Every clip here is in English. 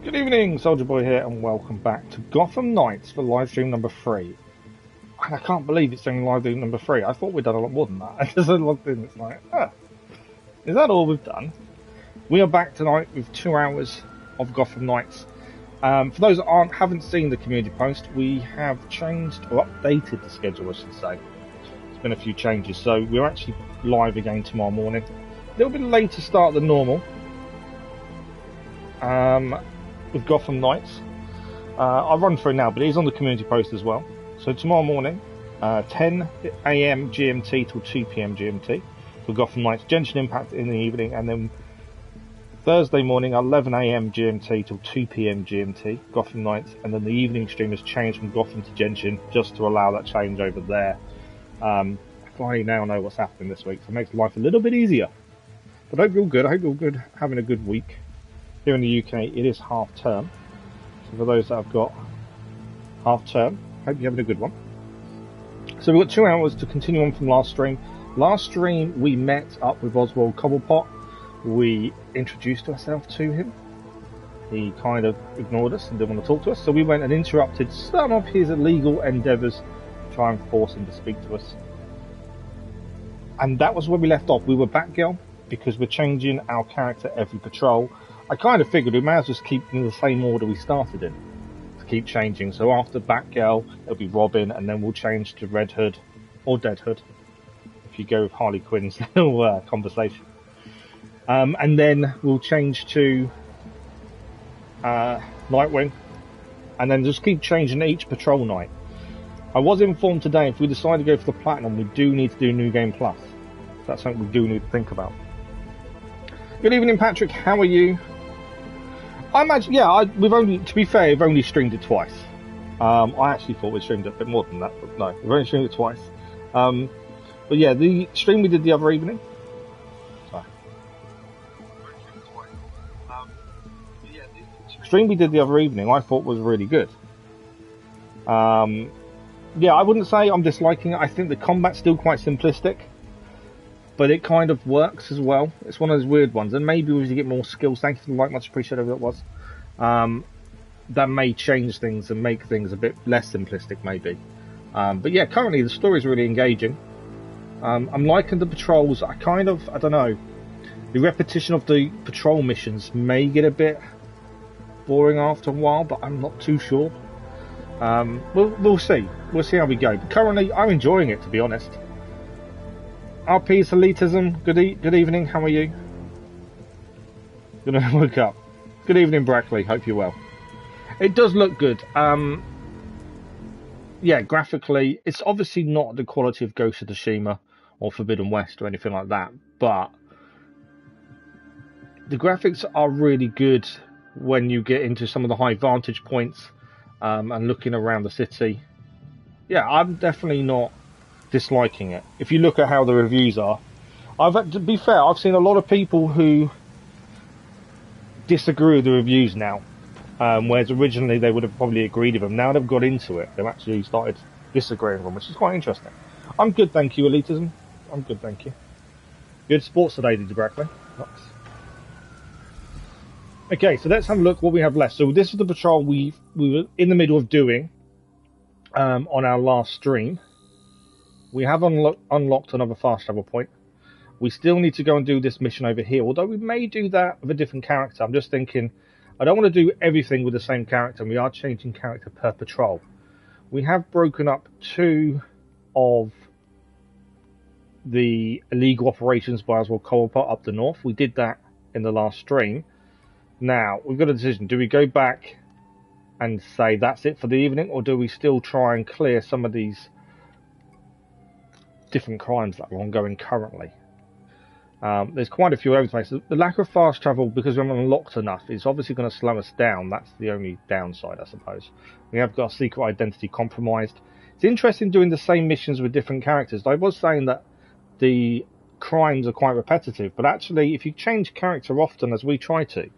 Good evening, Soldier Boy here, and welcome back to Gotham Knights for live stream number 3. And I can't believe it's only live stream number 3. I thought we'd done a lot more than that. I just logged in, it's like, is that all we've done? We are back tonight with 2 hours of Gotham Knights. For those that haven't seen the community post, we have changed, or updated the schedule, I should say. There's been a few changes, so we're actually live again tomorrow morning. A little bit later start than normal. With Gotham Knights. I'll run through now, but it is on the community post as well. So tomorrow morning, 10 AM GMT till 2 PM GMT for Gotham Knights. Genshin Impact in the evening, and then Thursday morning, 11 AM GMT till 2 PM GMT, Gotham Knights, and then the evening stream has changed from Gotham to Genshin just to allow that change over there. I now know what's happening this week, so it makes life a little bit easier. But I hope you're all good. I hope you're all good, having a good week. Here in the UK, it is half term. So for those that have got half term, hope you're having a good one. So we've got 2 hours to continue on from last stream. Last stream, we met up with Oswald Cobblepot. We introduced ourselves to him. He kind of ignored us and didn't want to talk to us. So we went and interrupted some of his illegal endeavours to try and force him to speak to us. And that was where we left off. We were Batgirl, because we're changing our character every patrol. I kind of figured we may as well just keep in the same order we started in, to keep changing. So after Batgirl, it'll be Robin, and then we'll change to Red Hood, or Dead Hood, if you go with Harley Quinn's little conversation. And then we'll change to Nightwing, and then just keep changing each patrol night. I was informed today, if we decide to go for the Platinum, we do need to do New Game Plus. That's something we do need to think about. Good evening, Patrick. How are you? I imagine, yeah, we've only, to be fair, we've only streamed it twice. I actually thought we streamed it a bit more than that, but no, we've only streamed it twice. But yeah, the stream we did the other evening. Sorry. Stream we did the other evening, I thought was really good. Yeah, I wouldn't say I'm disliking it. I think the combat's still quite simplistic, but it kind of works as well. It's one of those weird ones, and maybe as you get more skills, thank you for the like, much appreciated whatever it was, that may change things and make things a bit less simplistic maybe. But yeah, currently the story is really engaging. I'm liking the patrols. I don't know, the repetition of the patrol missions may get a bit boring after a while, but I'm not too sure. We'll see. We'll see how we go. But currently, I'm enjoying it, to be honest. RP's elitism. Good evening. How are you? Gonna wake up. Good evening, Brackley. Hope you're well. It does look good. Yeah, graphically, it's obviously not the quality of Ghost of Tsushima or Forbidden West or anything like that, but the graphics are really good when you get into some of the high vantage points and looking around the city. Yeah, I'm definitely not disliking it. If you look at how the reviews are, to be fair, I've seen a lot of people who disagree with the reviews now, whereas originally they would have probably agreed with them. Now they've got into it, they've actually started disagreeing with them, which is quite interesting. I'm good, thank you, elitism. I'm good, thank you. Good sports today, did you, Brackley? Nice. Okay, so let's have a look what we have left. So this is the patrol we were in the middle of doing on our last stream. We have unlocked another fast travel point. We still need to go and do this mission over here, although we may do that with a different character. I'm just thinking, I don't want to do everything with the same character, and we are changing character per patrol. We have broken up 2 of the illegal operations by Oswald Cobblepot up the north. We did that in the last stream. Now, we've got a decision. Do we go back and say that's it for the evening, or do we still try and clear some of these different crimes that are ongoing currently? There's quite a few evidence. The lack of fast travel, because we haven't unlocked enough, is obviously going to slow us down. That's the only downside, I suppose. We have got our secret identity compromised. It's interesting doing the same missions with different characters. I was saying that the crimes are quite repetitive, but actually if you change character often, as we try to,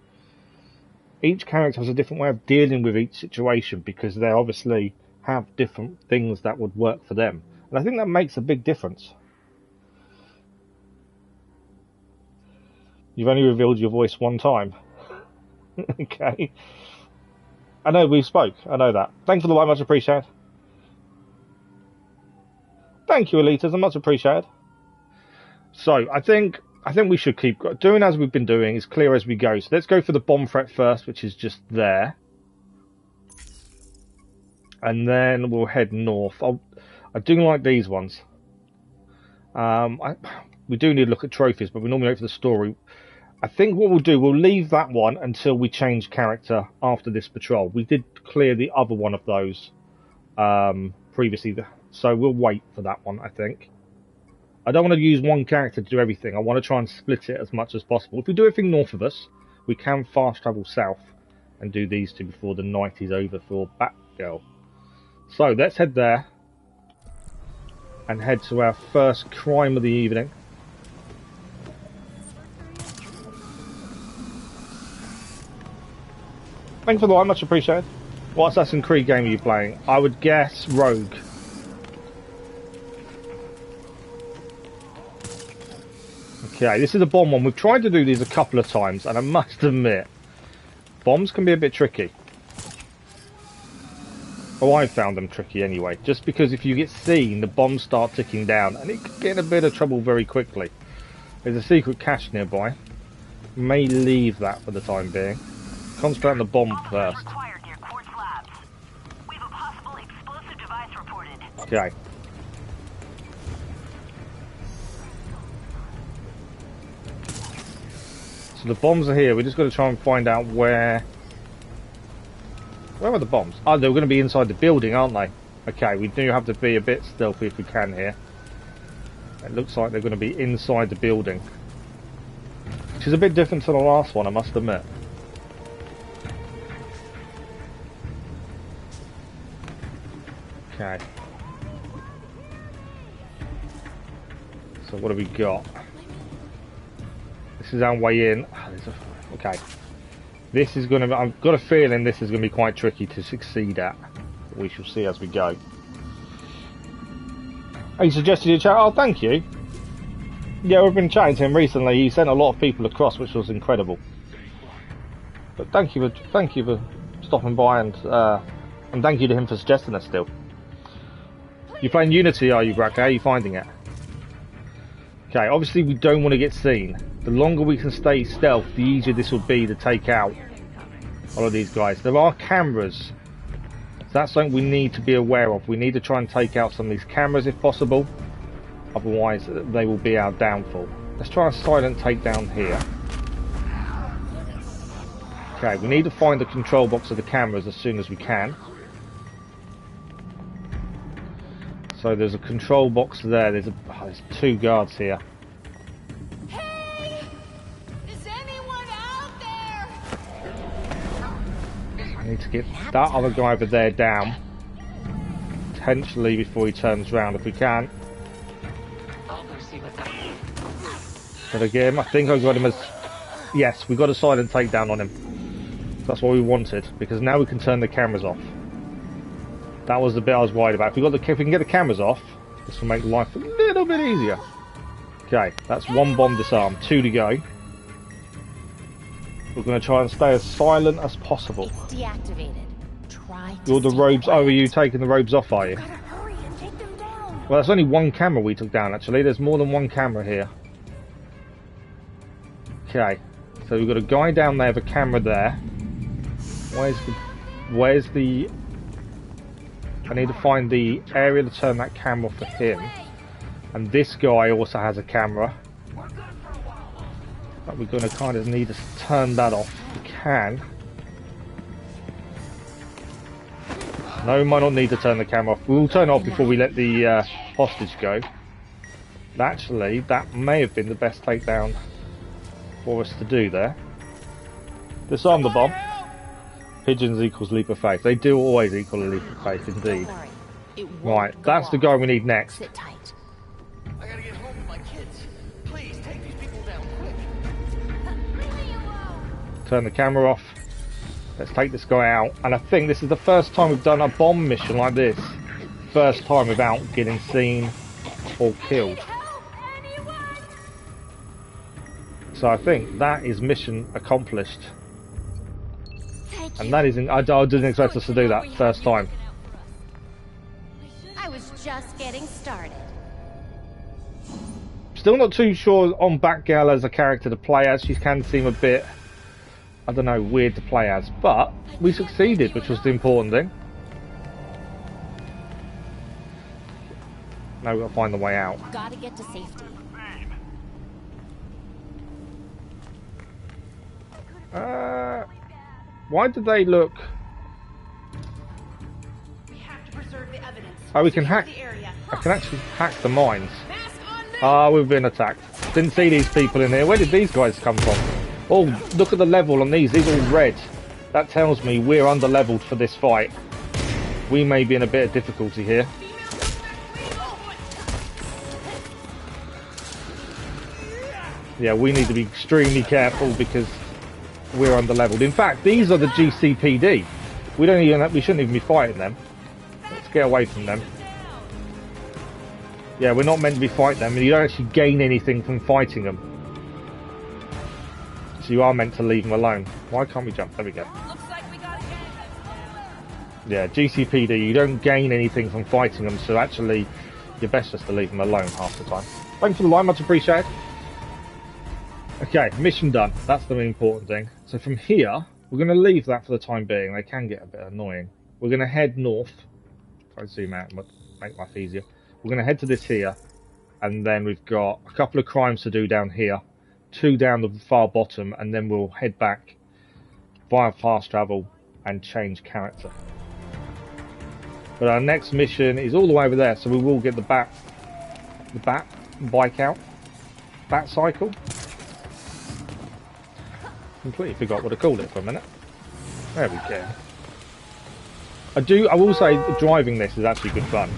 each character has a different way of dealing with each situation, because they obviously have different things that would work for them. And I think that makes a big difference. You've only revealed your voice one time. Okay. I know we spoke. I know that. Thanks for the like, much appreciated. Thank you, Elitas, much appreciated. So I think we should keep doing as we've been doing, as clear as we go. So let's go for the bomb threat first, which is just there, and then we'll head north. I do like these ones. We do need to look at trophies, but we normally wait for the story. I think what we'll do, we'll leave that one until we change character after this patrol. We did clear the other one of those previously, so we'll wait for that one, I think. I don't want to use one character to do everything. I want to try and split it as much as possible. If we do everything north of us, we can fast travel south and do these two before the night is over for Batgirl. So let's head there and head to our first crime of the evening. Thanks for the like, much appreciated. What Assassin's Creed game are you playing? I would guess Rogue. Okay, this is a bomb one. We've tried to do these a couple of times, and I must admit, bombs can be a bit tricky. Oh, I found them tricky anyway. Just because if you get seen, the bombs start ticking down, and it could get in a bit of trouble very quickly. There's a secret cache nearby. May leave that for the time being. Concentrate on the bomb first. Okay. So the bombs are here. We're just going to try and find out where are the bombs? Oh, they're going to be inside the building, aren't they? Okay, we do have to be a bit stealthy if we can here. It looks like they're going to be inside the building, which is a bit different to the last one, I must admit. Okay. So what have we got? This is our way in. Okay. This is going to be... I've got a feeling this is going to be quite tricky to succeed at. We shall see as we go. Oh, you suggested your chat? Oh, thank you. Yeah, we've been chatting to him recently. He sent a lot of people across, which was incredible. But thank you for stopping by, and thank you to him for suggesting us still. You're playing Unity, are you, Brack? How are you finding it? Okay, obviously we don't want to get seen. The longer we can stay stealth, the easier this will be to take out all of these guys. There are cameras. So that's something we need to be aware of. We need to try and take out some of these cameras if possible. Otherwise, they will be our downfall. Let's try a silent takedown here. Okay, we need to find the control box of the cameras as soon as we can. So there's a control box there. There's two guards here. Hey! Is anyone out there? I need to get that other guy over there down. Potentially before he turns around if we can. But again, I think I got him as... Yes, we got a silent takedown on him. That's what we wanted, because now we can turn the cameras off. That was the bit I was worried about. If we can get the cameras off, this will make life a little bit easier. Okay, that's one bomb disarmed. 2 to go. We're going to try and stay as silent as possible. It's deactivated. Try to You're the robes. Oh, are you taking the robes off, are you? Gotta hurry and take them down. Well, that's only one camera we took down, actually. There's more than one camera here. Okay, so we've got a guy down there with a camera there. Where's the... I need to find the area to turn that camera off for him. And this guy also has a camera. But we're going to kind of need to turn that off. We can. No, we might not need to turn the camera off. We'll turn it off before we let the hostage go. Actually, that may have been the best takedown for us to do there. Disarm the bomb. Pigeons equals leap of faith. They do always equal a leap of faith, indeed. Right, that's the guy we need next. Sit tight. I gotta get home with my kids. Please take these people down quick. Turn the camera off. Let's take this guy out. And I think this is the first time we've done a bomb mission like this. First time without getting seen or killed. So I think that is mission accomplished. Thank And that isn't. I didn't expect us to do that first time. I was just getting started. Still not too sure on Batgirl as a character to play as. She can seem a bit, I don't know, weird to play as. But we succeeded, which was the important thing. Now we've got to find the way out. Gotta get to safety. Why did they look? We have to preserve the evidence. Oh, we can hack. The area. I can actually hack the mines. Mask on me. Ah, we've been attacked. Didn't see these people in here. Where did these guys come from? Oh, look at the level on these. These are all red. That tells me we're under-leveled for this fight. We may be in a bit of difficulty here. Yeah, we need to be extremely careful because we're under-leveled. In fact, these are the GCPD. We shouldn't even be fighting them. Let's get away from them. Yeah, we're not meant to be fighting them, and you don't actually gain anything from fighting them. So you are meant to leave them alone. Why can't we jump? There we go. Looks like we got a gang. Yeah, GCPD, you don't gain anything from fighting them, so actually you're best just to leave them alone half the time. Thanks for the line, much appreciated. Okay, mission done. That's the important thing. So from here, we're going to leave that for the time being. They can get a bit annoying. We're going to head north. Try to zoom out and make life easier. We're going to head to this here, and then we've got a couple of crimes to do down here, 2 down the far bottom, and then we'll head back via fast travel and change character. But our next mission is all the way over there, so we will get the bat bike out, bat cycle. Completely forgot what I called it for a minute. There we go. I will say driving this is actually good fun.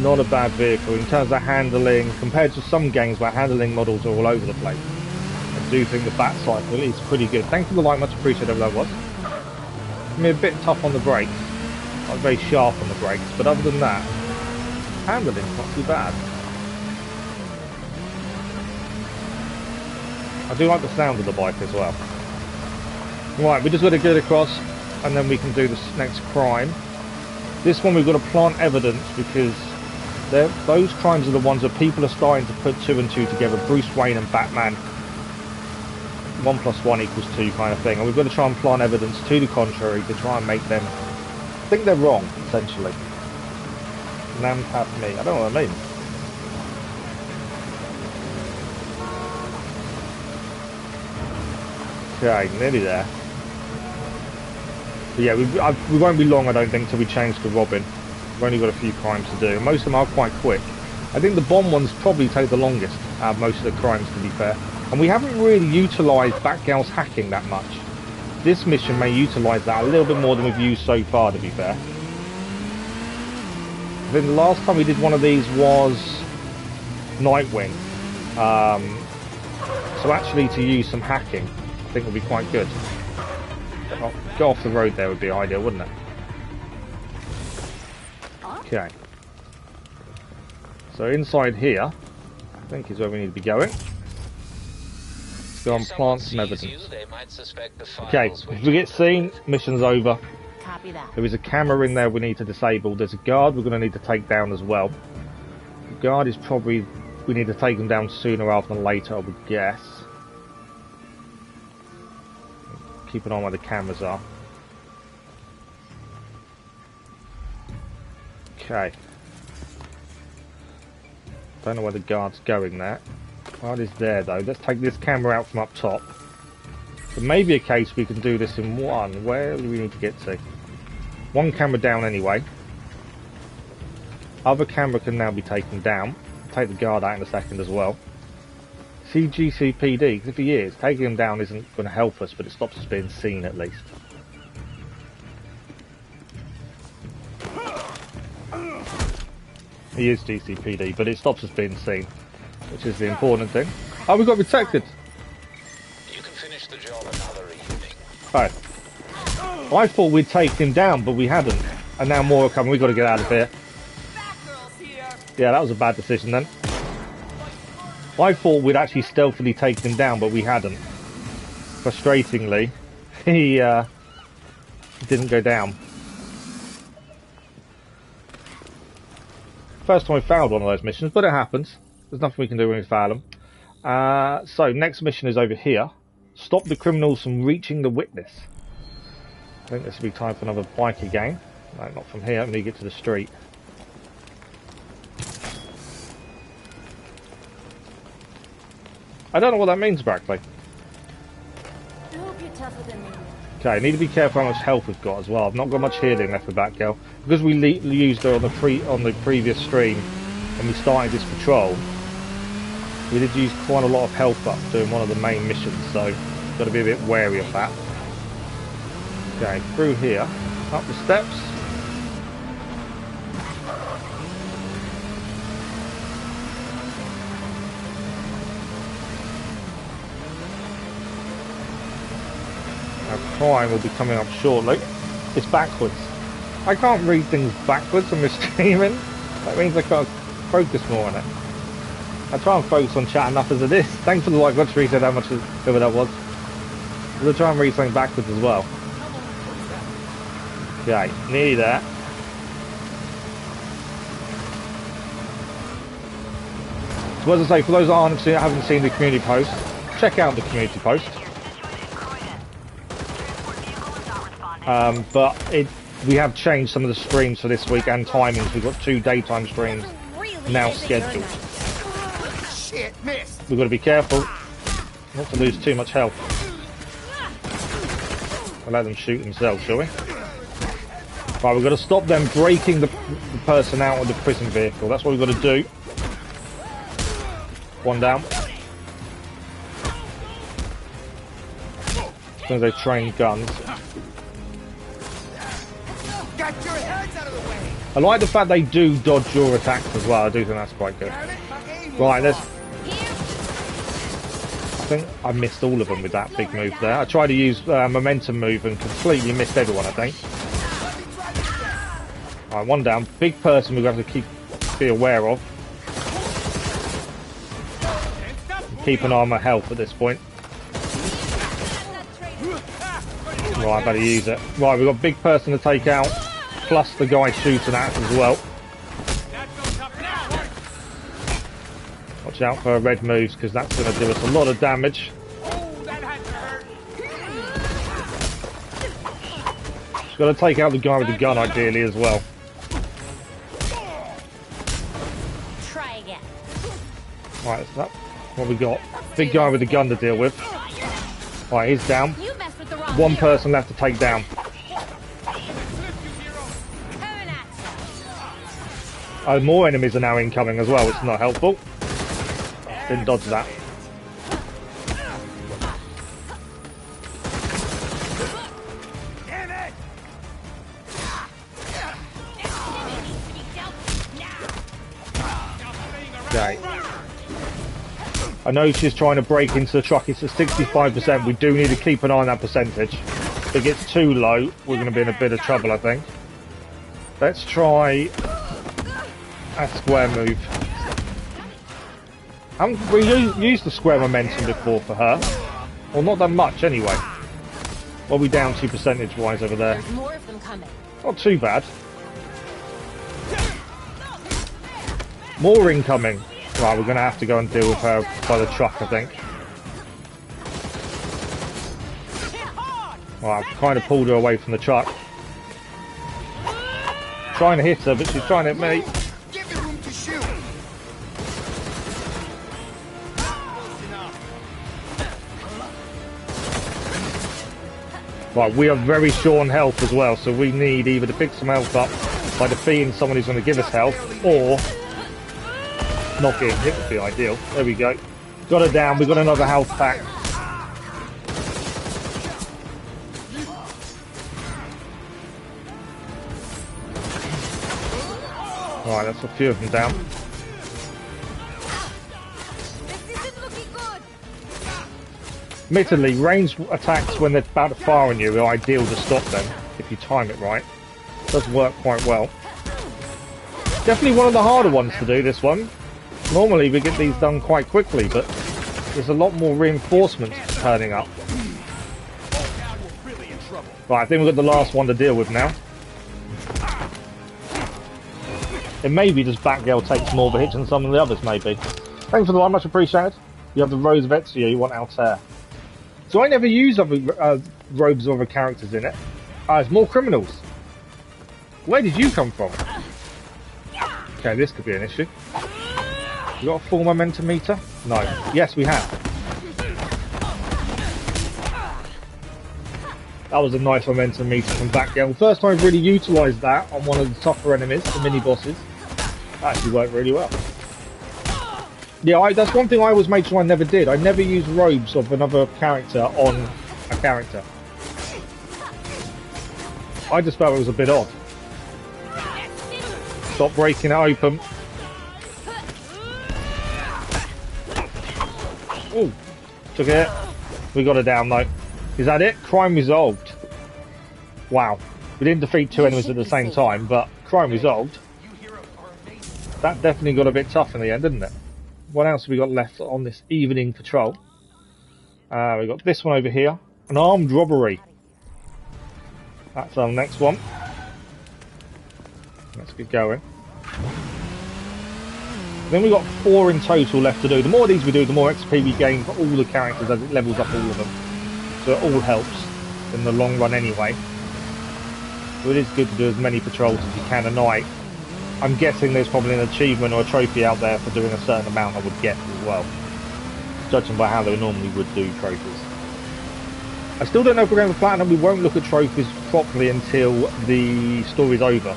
Not a bad vehicle in terms of handling, compared to some games where handling models are all over the place. I do think the bat cycle is pretty good. Thanks for the like, much appreciated that was. I mean, a bit tough on the brakes. Not very sharp on the brakes, but other than that, handling's not too bad. I do like the sound of the bike as well. Right, we just got to get across and then we can do this next crime. This one we've got to plant evidence because those crimes are the ones that people are starting to put 2 and 2 together. Bruce Wayne and Batman. 1 + 1 = 2 kind of thing. And we've got to try and plant evidence to the contrary to try and make them think they're wrong, essentially. Nam tap me. I don't know what I mean. Okay, nearly there. But yeah, we won't be long, I don't think, till we change to Robin. We've only got a few crimes to do. Most of them are quite quick. I think the bomb ones probably take the longest out of most of the crimes, to be fair. And we haven't really utilised Batgirl's hacking that much. This mission may utilise that a little bit more than we've used so far, to be fair. I think the last time we did one of these was Nightwing. So actually to use some hacking, I think would be quite good. Oh, go off the road there would be ideal, wouldn't it? Okay. So inside here, I think is where we need to be going. Let's go and plant some evidence. Okay, if we get seen, mission's over. Copy that. There is a camera in there we need to disable. There's a guard we're going to need to take down as well. The guard is probably, we need to take him down sooner rather than later, I would guess. Keep an eye on where the cameras are. Okay. Don't know where the guard's going there. Guard is there though. Let's take this camera out from up top. There may be a case we can do this in one. Where do we need to get to? One camera down anyway. Other camera can now be taken down. Take the guard out in a second as well. See GCPD, because if he is, taking him down isn't going to help us, but it stops us being seen at least. He is GCPD, but it stops us being seen, which is the important thing. Oh, we got detected! You can finish the job another evening. Right. I thought we'd taken him down, but we hadn't. And now more are coming, we've got to get out of here. Batgirl's here. Yeah, that was a bad decision then. I thought we'd actually stealthily taken him down, but we hadn't. Frustratingly, he didn't go down. First time we failed one of those missions, but it happens. There's nothing we can do when we fail them. So next mission is over here. Stop the criminals from reaching the witness. I think this will be time for another biker game. No, not from here. We need to get to the street. I don't know what that means exactly. I hope you're tougher than me. Okay, I need to be careful how much health we've got as well. I've not got much healing left with Batgirl. Because we used her on the previous stream when we started this patrol, we did use quite a lot of health up doing one of the main missions, so got to be a bit wary of that. Okay, through here, up the steps. Our crime will be coming up shortly. It's backwards. I can't read things backwards when we're streaming. That means I can't focus more on it. I try and focus on chat enough as it is. Thanks for the like. Let's reset how much whoever that was. We'll try and read something backwards as well. Okay, nearly there. So as I say, for those that haven't seen the community post, check out the community post. But we have changed some of the streams for this week and timings. We've got 2 daytime streams now scheduled. Shit, missed. We've got to be careful not to lose too much health. We'll let them shoot themselves, shall we? Right, we've got to stop them breaking the person out of the prison vehicle. That's what we've got to do. One down. As soon as they train guns. Got your heads out of the way. I like the fact they do dodge your attacks as well. I do think that's quite good. Right, there's... I think I missed all of them with that big move there. I tried to use momentum move and completely missed everyone, I think. Alright, one down. Big person we have to be aware of. Keep an eye on my health at this point. Right, I better use it. Right, we've got a big person to take out, plus the guy shooting at us as well. Watch out for red moves, because that's going to do us a lot of damage. Just got to take out the guy with the gun, ideally, as well. Try again. Right, so that's what we got. Big guy with the gun to deal with. Right, he's down. You messed with the wrong One hero. person left to take down. Coming at ya. Oh, more enemies are now incoming as well, which is not helpful. Didn't dodge that. Okay. I know she's trying to break into the truck. It's at 65%. We do need to keep an eye on that percentage. If it gets too low, we're going to be in a bit of trouble, I think. Let's try a square move. Haven't we used the square momentum before for her? Well, not that much anyway. What are we down to percentage-wise over there? There's more of them coming. Not too bad. More incoming. Right, we're going to have to go and deal with her by the truck, I think. Right, I've kind of pulled her away from the truck. Trying to hit her, but she's trying to hit me. Give me room to shoot. Right, we are very short on health as well, so we need either to pick some health up by defeating someone who's going to give us health, or not getting hit would be ideal. There we go. Got her down. We've got another health pack. Right, that's a few of them down. This isn't looking good. Admittedly, ranged attacks when they're about to fire on you are ideal to stop them, if you time it right. It does work quite well. Definitely one of the harder ones to do, this one. Normally we get these done quite quickly, but there's a lot more reinforcements turning up. Right, I think we've got the last one to deal with now. It may be just Batgirl takes more of a hit than some of the others, maybe. Thanks for the one, much appreciated. You have the Rose of Ezio you want Altair. So I never use other robes of other characters in it. There's more criminals. Where did you come from? Okay, this could be an issue. You got a full momentum meter? No. Yes, we have. That was a nice momentum meter from Batgirl. The first time I've really utilised that on one of the tougher enemies, the mini-bosses. That actually worked really well. Yeah, that's one thing I always made sure I never did. I never used robes of another character on a character. I just felt it was a bit odd. Stop breaking it open. Ooh, took it. We got it down though. Is that it? Crime resolved. Wow. We didn't defeat two enemies at the same time, but crime resolved. That definitely got a bit tough in the end, didn't it? What else have we got left on this evening patrol? We got this one over here. An armed robbery. That's our next one. Let's get going. Then we've got 4 in total left to do. The more of these we do, the more XP we gain for all the characters as it levels up all of them. So it all helps in the long run anyway. So it is good to do as many patrols as you can a night. I'm guessing there's probably an achievement or a trophy out there for doing a certain amount I would guess as well. Judging by how they normally would do trophies. I still don't know if we're going for Platinum. We won't look at trophies properly until the story's over.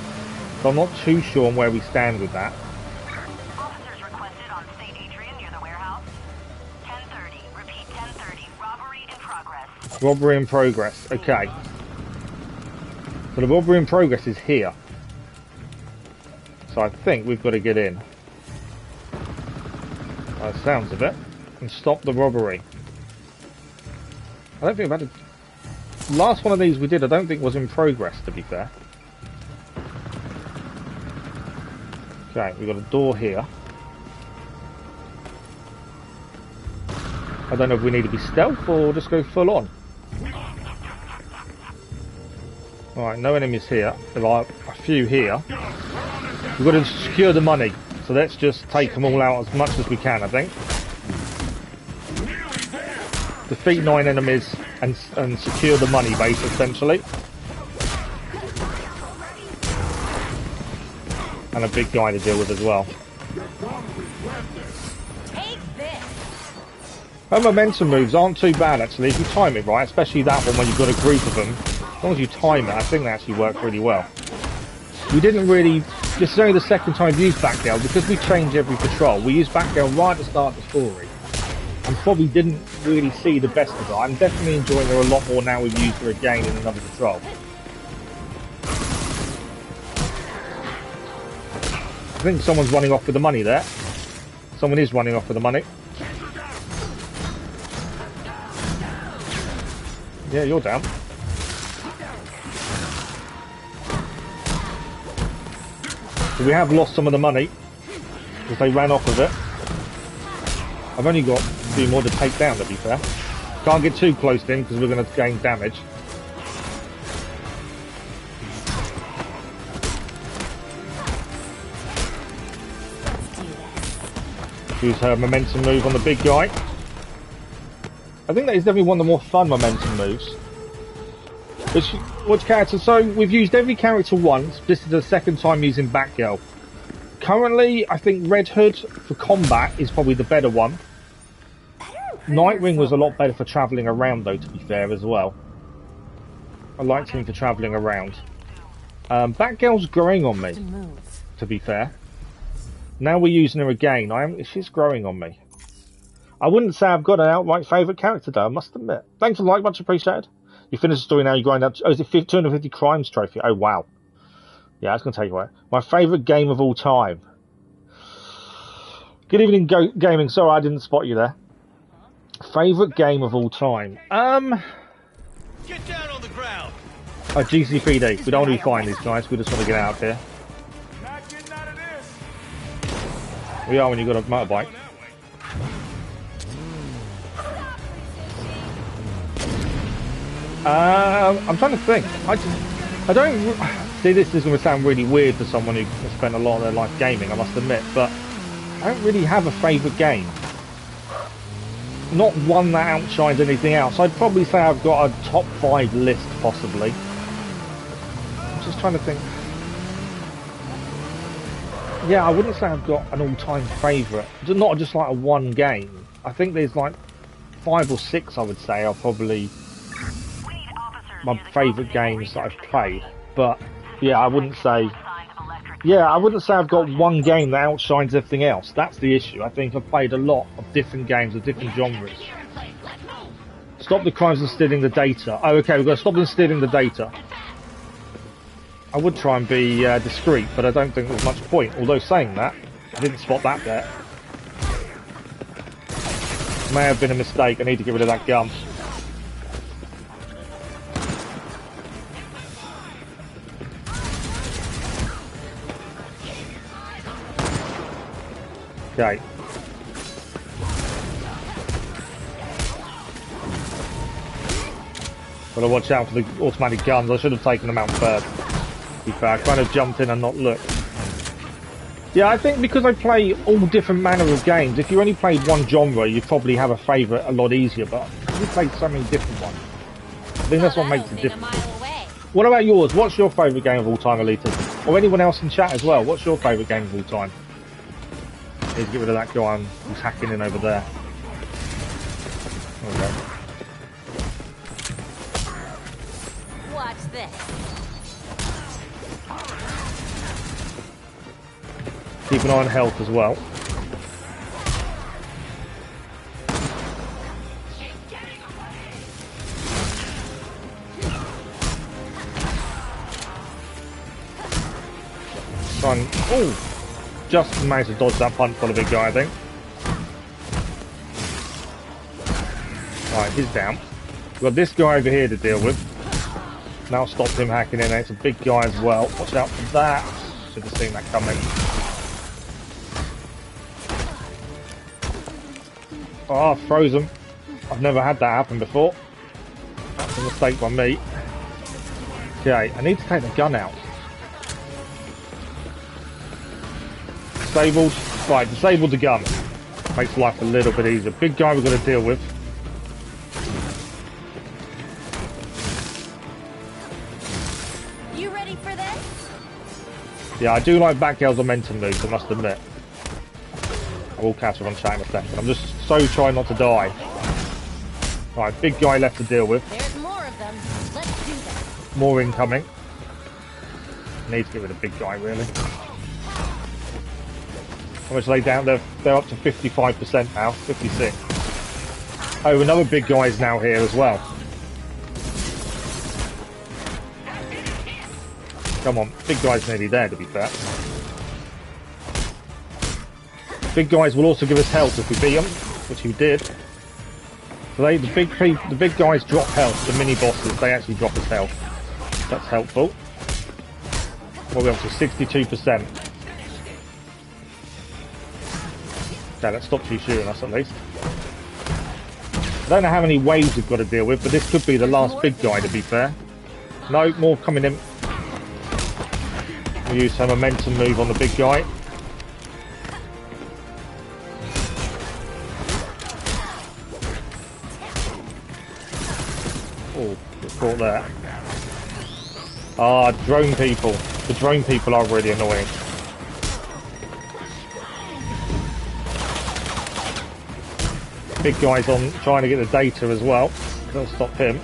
So I'm not too sure on where we stand with that. Officers requested on St. Adrian near the warehouse. 10:30. Repeat 10:30. Robbery in progress. Robbery in progress. Okay. So the robbery in progress is here. So I think we've got to get in. By the sounds of it. And stop the robbery. I don't think I've had a... Last one of these we did, I don't think was in progress, to be fair. Okay, we've got a door here. I don't know if we need to be stealth or just go full on. Alright, no enemies here. There are a few here. We've got to secure the money. So let's just take them all out as much as we can, I think. Defeat 9 enemies and secure the money base, essentially. And a big guy to deal with as well. Take this. Her momentum moves aren't too bad actually, if you time it right, especially that one when you've got a group of them. As long as you time it, I think they actually work really well. We didn't really... This is only the second time we've used Batgirl, because we change every patrol. We used Batgirl right at the start of the story. And probably didn't really see the best of her. I'm definitely enjoying her a lot more now we've used her again in another patrol. I think someone's running off with the money there. Someone is running off with the money. Yeah, you're down. So we have lost some of the money because they ran off with it. I've only got 2 more to take down, to be fair. Can't get too close to him because we're going to gain damage. Use her momentum move on the big guy. I think that is definitely one of the more fun momentum moves. Which character? So we've used every character once. This is the second time using Batgirl. Currently, I think Red Hood for combat is probably the better one. Nightwing was a lot better for travelling around though, to be fair, as well. I liked him for travelling around. Batgirl's growing on me, to be fair. Now we're using her again. She's growing on me. I wouldn't say I've got an outright favourite character though, I must admit. Thanks for the like, much appreciated. You finished the story now, you grind up... Oh, is it 250 crimes trophy? Oh, wow. Yeah, that's going to take away. My favourite game of all time. Good evening, gaming. Sorry, I didn't spot you there. Favourite game of all time. Get down on the ground. Oh, GC3D. We don't want to be fighting these guys. We just want to get out of here. Not getting out of this. We are when you've got a motorbike. I'm trying to think. I don't see. This is going to sound really weird to someone who spent a lot of their life gaming, I must admit, but I don't really have a favourite game. Not one that outshines anything else. I'd probably say I've got a top 5 list, possibly. I'm just trying to think. Yeah, I wouldn't say I've got an all-time favourite. Not just like a one game. I think there's like 5 or 6, I would say, are probably my favourite games that I've played. But yeah, I wouldn't say. Yeah, I wouldn't say I've got one game that outshines everything else. That's the issue. I think I've played a lot of different games of different genres. Stop the crimes of stealing the data. Oh, okay, we've got to stop them stealing the data. I would try and be discreet, but I don't think there's much point. Although saying that, I didn't spot that there. May have been a mistake. I need to get rid of that gun. Okay. Gotta watch out for the automatic guns. I should have taken them out first. To be fair, I kind of jumped in and not looked. Yeah, I think because I play all different manner of games, if you only played one genre, you'd probably have a favourite a lot easier, but you played so many different ones. I think that's what makes it different. What about yours? What's your favourite game of all time, Alita? Or anyone else in chat as well? What's your favourite game of all time? Need to get rid of that guy who's hacking in over there. Okay. Watch this. Keep an eye on health as well. Oh! Just managed to dodge that punch on a big guy, I think. Alright, he's down. We've got this guy over here to deal with. Now stop him hacking in. It's a big guy as well. Watch out for that. Should have seen that coming. Oh, frozen. I've never had that happen before. That's a mistake by me. Okay, I need to take the gun out. Disabled. Right, disabled the gun. Makes life a little bit easier. Big guy we've got to deal with. You ready for this? Yeah, I do like Batgirl's momentum moves, I must admit. I will catch her on chat in a second. I'm just so trying not to die. Right, big guy left to deal with. There's more of them. Let's do this. More incoming. Need to get rid of big guy, really. How much are they down? They're up to 55% now, 56. Oh, another big guy's now here as well. Come on, big guy's nearly there, to be fair. Big guys will also give us health if we beat them, which we did. So the big guys drop health. The mini bosses, they actually drop us health. That's helpful. We're up to 62%. Okay, that stops you shooting us at least. I don't know how many waves we've got to deal with, but this could be the last big guy, to be fair. No, more coming in. We'll use her momentum move on the big guy. Oh, got caught there. Ah, drone people. The drone people are really annoying. Big guy's on trying to get the data as well. That'll stop him.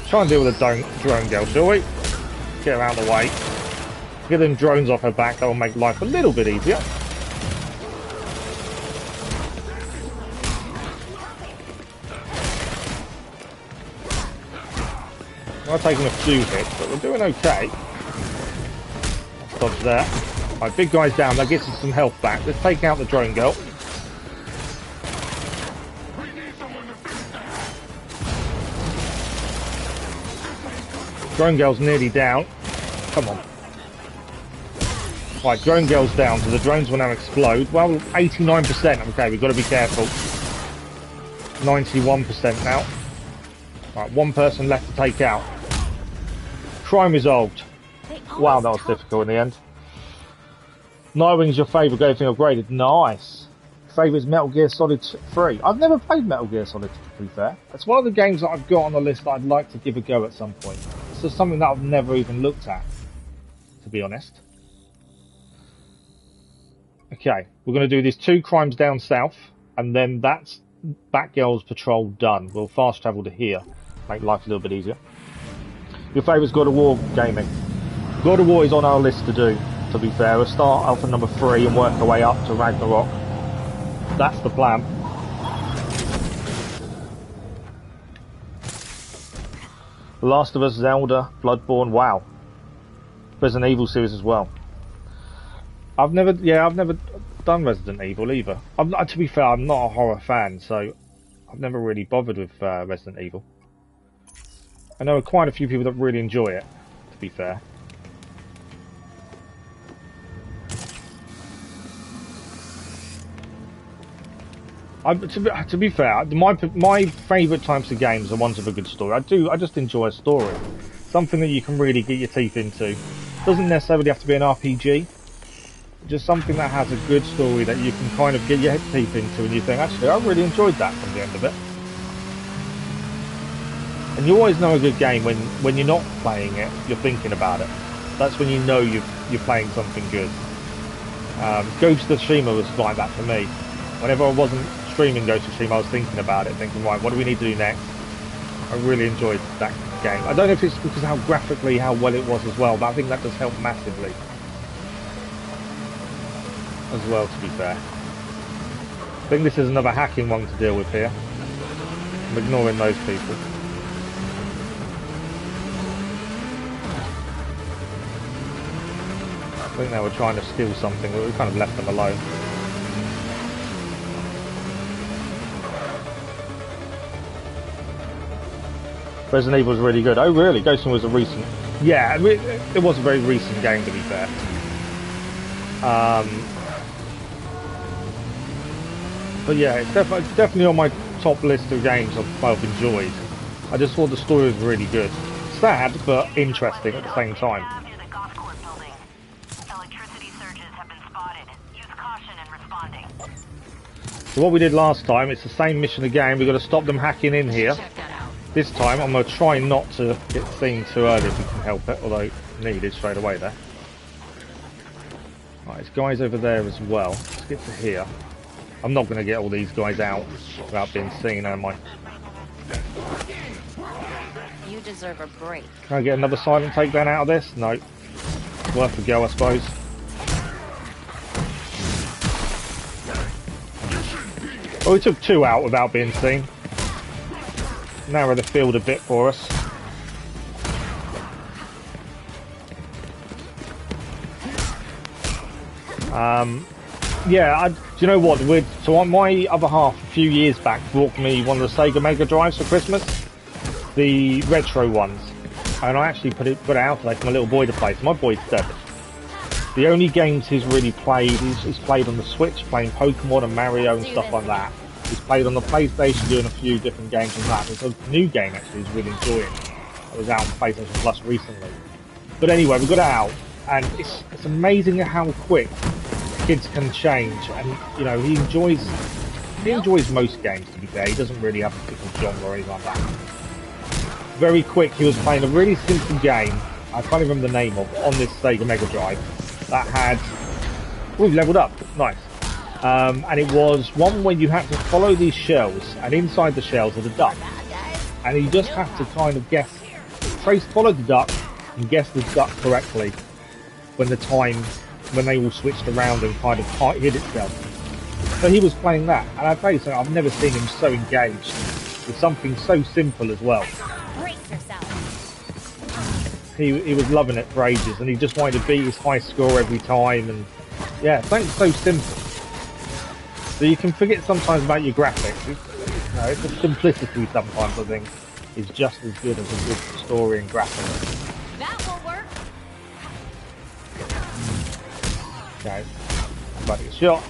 Try and deal with the drone girl, shall we? Get her out of the way. Get them drones off her back, that will make life a little bit easier. We're taking a few hits, but we're doing okay. Let's dodge that. Right, big guy's down, that gets us some health back. Let's take out the drone girl. Drone girl's nearly down. Come on. Right, drone girl's down, so the drones will now explode. Well, 89%. Okay, we've got to be careful. 91% now. Right, one person left to take out. Crime resolved. Wow, that was difficult in the end. Nightwing's your favourite, got everything upgraded. Nice. Favourite is Metal Gear Solid 3. I've never played Metal Gear Solid, to be fair. It's one of the games that I've got on the list that I'd like to give a go at some point. It's just something that I've never even looked at, to be honest. Okay, we're going to do these 2 crimes down south, and then that's Batgirl's patrol done. We'll fast travel to here, make life a little bit easier. Your favourite's God of War gaming. God of War is on our list to do, to be fair. We'll start off at number 3 and work our way up to Ragnarok. That's the plan. The Last of Us, Zelda, Bloodborne, wow. Resident Evil series as well. I've never done Resident Evil either. To be fair, I'm not a horror fan, so I've never really bothered with Resident Evil. I know quite a few people that really enjoy it, to be fair. To be fair, my favourite types of games are ones with a good story. I just enjoy a story, something that you can really get your teeth into. Doesn't necessarily have to be an RPG. Just something that has a good story that you can kind of get your teeth into, and you think, actually, I really enjoyed that from the end of it. And you always know a good game when you're not playing it, you're thinking about it. That's when you know you're playing something good. Ghost of Tsushima was like that for me. Whenever I wasn't streaming Ghost of Tsushima, I was thinking about it, thinking, right, what do we need to do next? I really enjoyed that game. I don't know if it's because how graphically, how well it was as well, but I think that does help massively. As well, to be fair. I think this is another hacking one to deal with here. I'm ignoring those people. I think they were trying to steal something, but we kind of left them alone. Resident Evil was really good. Oh really? Ghosting was a recent... Yeah, it was a very recent game, to be fair. But yeah, it's definitely on my top list of games I've enjoyed. I just thought the story was really good. Sad, but interesting at the same time. So what we did last time, it's the same mission again. We've got to stop them hacking in here. This time I'm going to try not to get seen too early if we can help it, although needed straight away there. Right, there's guys over there as well. Let's get to here. I'm not going to get all these guys out without being seen, am I? You deserve a break. Can I get another silent takedown out of this? No. Worth a go, I suppose. Well, we took 2 out without being seen. Narrow the field a bit for us. Yeah, do you know what? So on my other half, a few years back, bought me one of the Sega Mega Drives for Christmas, the retro ones, and I actually put it out today for my little boy to play. So my boy's 7. The only games he's really played, he's played on the Switch, playing Pokemon and Mario and stuff like that. He's played on the PlayStation, doing a few different games on that. It's a new game actually he's really enjoying. It was out on PlayStation Plus recently. But anyway, we got it out, and it's amazing how quick kids can change, and you know he enjoys most games, to be fair. He doesn't really have a particular genre or anything like that. Very quick, he was playing a really simple game, I can't remember the name of, on this Sega Mega Drive, that had... We've leveled up, nice. And it was one where you had to follow these shells, and inside the shells are the ducks. And you just have to kind of guess, follow the duck, and guess the duck correctly when they all switched around and kind of hid itself. So he was playing that, and I'll tell you something, I've never seen him so engaged with something so simple as well. Brace yourself. He was loving it for ages, and he just wanted to beat his high score every time, and yeah, something so simple. So you can forget sometimes about your graphics. It's the simplicity sometimes, I think, is just as good as a good story and graphics. That will work. Okay, about to get shot.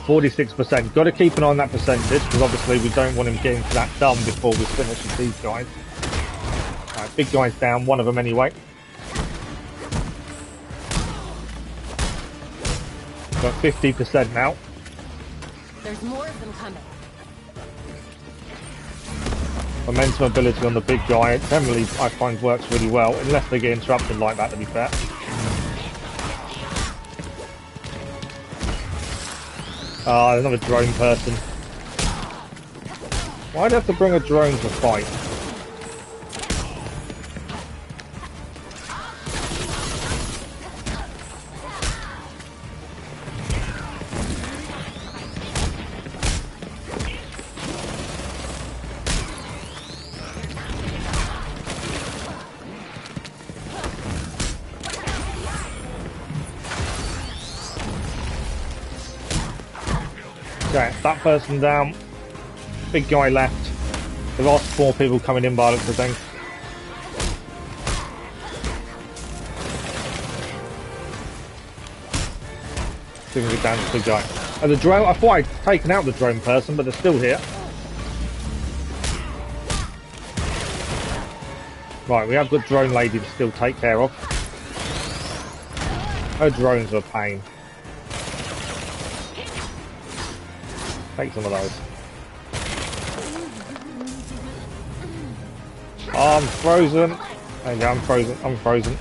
46%. Got to keep an eye on that percentage because obviously we don't want him getting to that done before we finish with these guys. Alright, big guy's down, one of them anyway. Got 50% now. There's more of them coming. Momentum ability on the big guy generally I find works really well, unless they get interrupted like that, to be fair. Ah, another drone person. Why'd I have to bring a drone to fight? Okay, that person down. Big guy left. There are 4 people coming in by the looks of things. See if we can get down to the big guy. And the drone, I thought I'd taken out the drone person, but they're still here. Right, we have got drone lady to still take care of. Her drones are a pain. Take some of those. Oh, I'm frozen. There you go, I'm frozen. I'm frozen.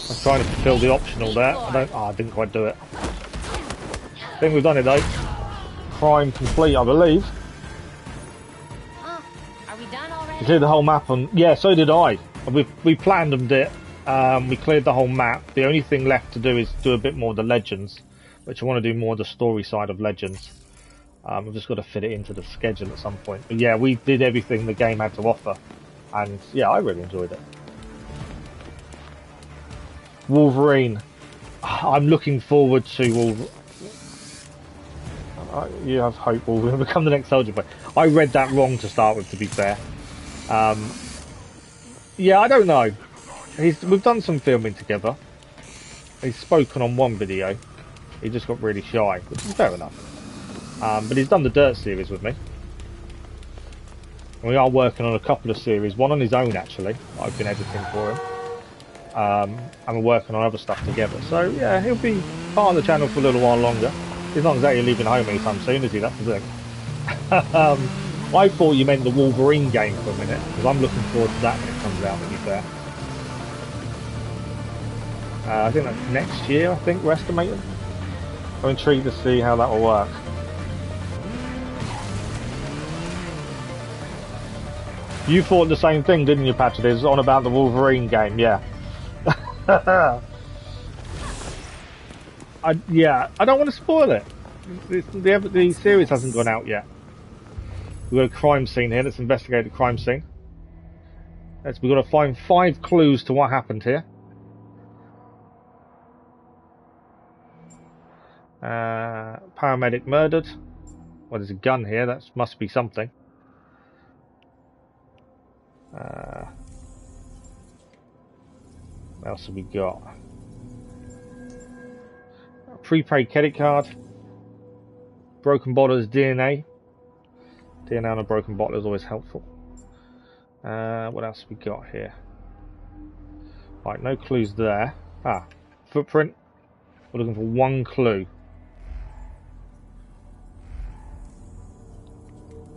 I'm trying to fulfill the optional there. I didn't quite do it. I think we've done it though. Crime complete, I believe. Are we done already? We cleared the whole map on. Yeah, so did I. We planned it. We cleared the whole map. The only thing left to do is do a bit more of the Legends, which I want to do more of the story side of Legends. I've just got to fit it into the schedule at some point. But yeah, we did everything the game had to offer, and yeah, I really enjoyed it. Wolverine. I'm looking forward to Wolverine. You have hope Wolverine will become the next Soldier Boy. I read that wrong to start with, to be fair. Yeah, I don't know. We've done some filming together. He's spoken on one video. He just got really shy, which is fair enough. But he's done the Dirt series with me. And we are working on a couple of series, one on his own actually. I've been editing for him. And we're working on other stuff together. So yeah, he'll be part of the channel for a little while longer. He's not exactly leaving home anytime soon, is he? That's the thing. I thought you meant the Wolverine game for a minute, because I'm looking forward to that when it comes out, to be fair. I think that's next year, I think, we're estimating. I'm intrigued to see how that will work. You thought the same thing, didn't you, Patrick? It's on about the Wolverine game, yeah. Yeah, I don't want to spoil it. The series hasn't gone out yet. We've got a crime scene here. Let's investigate the crime scene. We've got to find 5 clues to what happened here. Paramedic murdered. Well, there's a gun here. That must be something. What else have we got? Prepaid credit card. Broken bottle's DNA. DNA on a broken bottle is always helpful. What else have we got here? Right, no clues there. Ah, footprint. We're looking for 1 clue.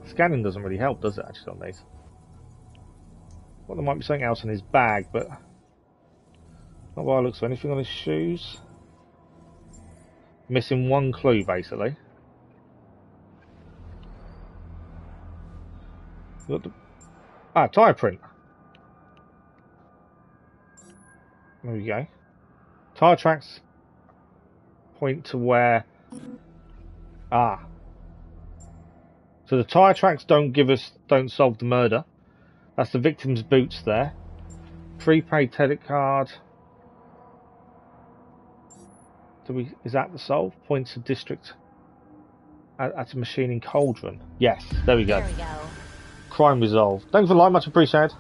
Scanning doesn't really help, does it, actually, on these? Well, there might be something else in his bag, but not what I look for. Anything on his shoes? Missing 1 clue, basically. Tyre print. There we go. Tyre tracks point to where... So the tyre tracks don't solve the murder. That's the victim's boots there. Prepaid credit card. Is that the solve? Points to district at a machining cauldron. Yes, there we go. There we go. Crime resolved. Thanks for the like, much appreciated.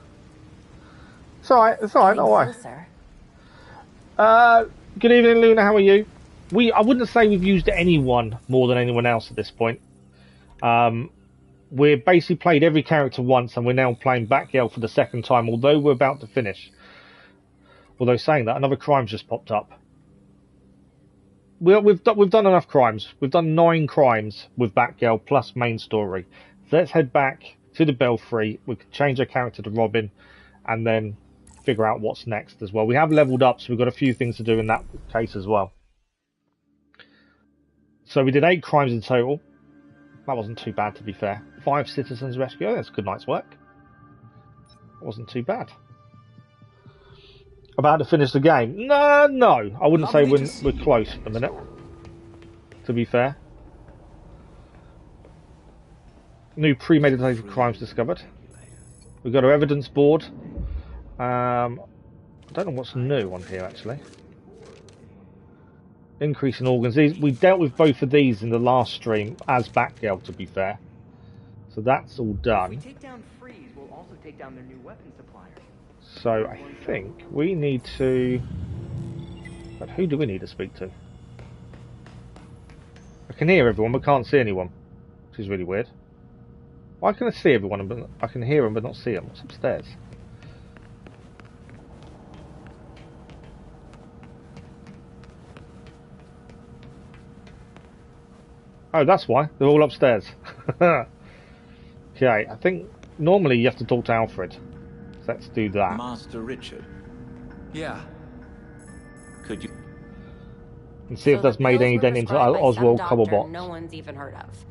It's alright, don't worry. Good evening, Luna, how are you? I wouldn't say we've used anyone more than anyone else at this point. We've basically played every character once, and we're now playing Batgirl for the second time, although we're about to finish. Although saying that, another crime's just popped up. We've done enough crimes. We've done 9 crimes with Batgirl plus main story. So let's head back to the Belfry. We can change our character to Robin, and then figure out what's next as well. We have leveled up, so we've got a few things to do in that case as well. So we did 8 crimes in total. That wasn't too bad, to be fair. 5 citizens rescue. Oh, that's a good night's work. That wasn't too bad. About to finish the game? No. I wouldn't say we're close at the minute, to be fair. New premeditated crimes discovered. We've got our evidence board. I don't know what's new on here, actually. Increase in organs. We dealt with both of these in the last stream as Batgirl, to be fair. So that's all done. If we take down Freeze, we'll also take down their new weapon supplier. So I think we need to... But who do we need to speak to? I can hear everyone but can't see anyone, which is really weird. Why can I see everyone but I can hear them but not see them? What's upstairs? Oh, that's why. They're all upstairs. Okay, I think normally you have to talk to Alfred. So let's do that. Master Richard. Yeah. Could you... And see if that's made any dent into Oswald Cobblepot. No one's even heard of.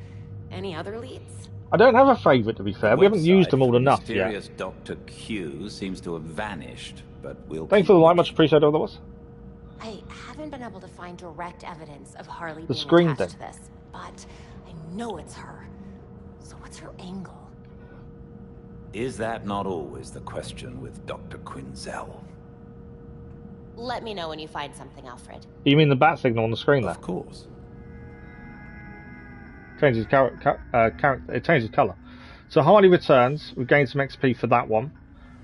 Any other leads? I don't have a favourite, to be fair. We haven't used them all enough yet. Mysterious Dr. Q seems to have vanished, but we'll... Thanks for the like, much appreciated, otherwise. I haven't been able to find direct evidence of Harley The being screen attached thing. to this, but I know it's her. So what's her angle? Is that not always the question with Dr. Quinzel? Let me know when you find something, Alfred. You mean the bat signal on the screen there? Of course. Changes it changes colour. So Harley returns. We've gained some XP for that one.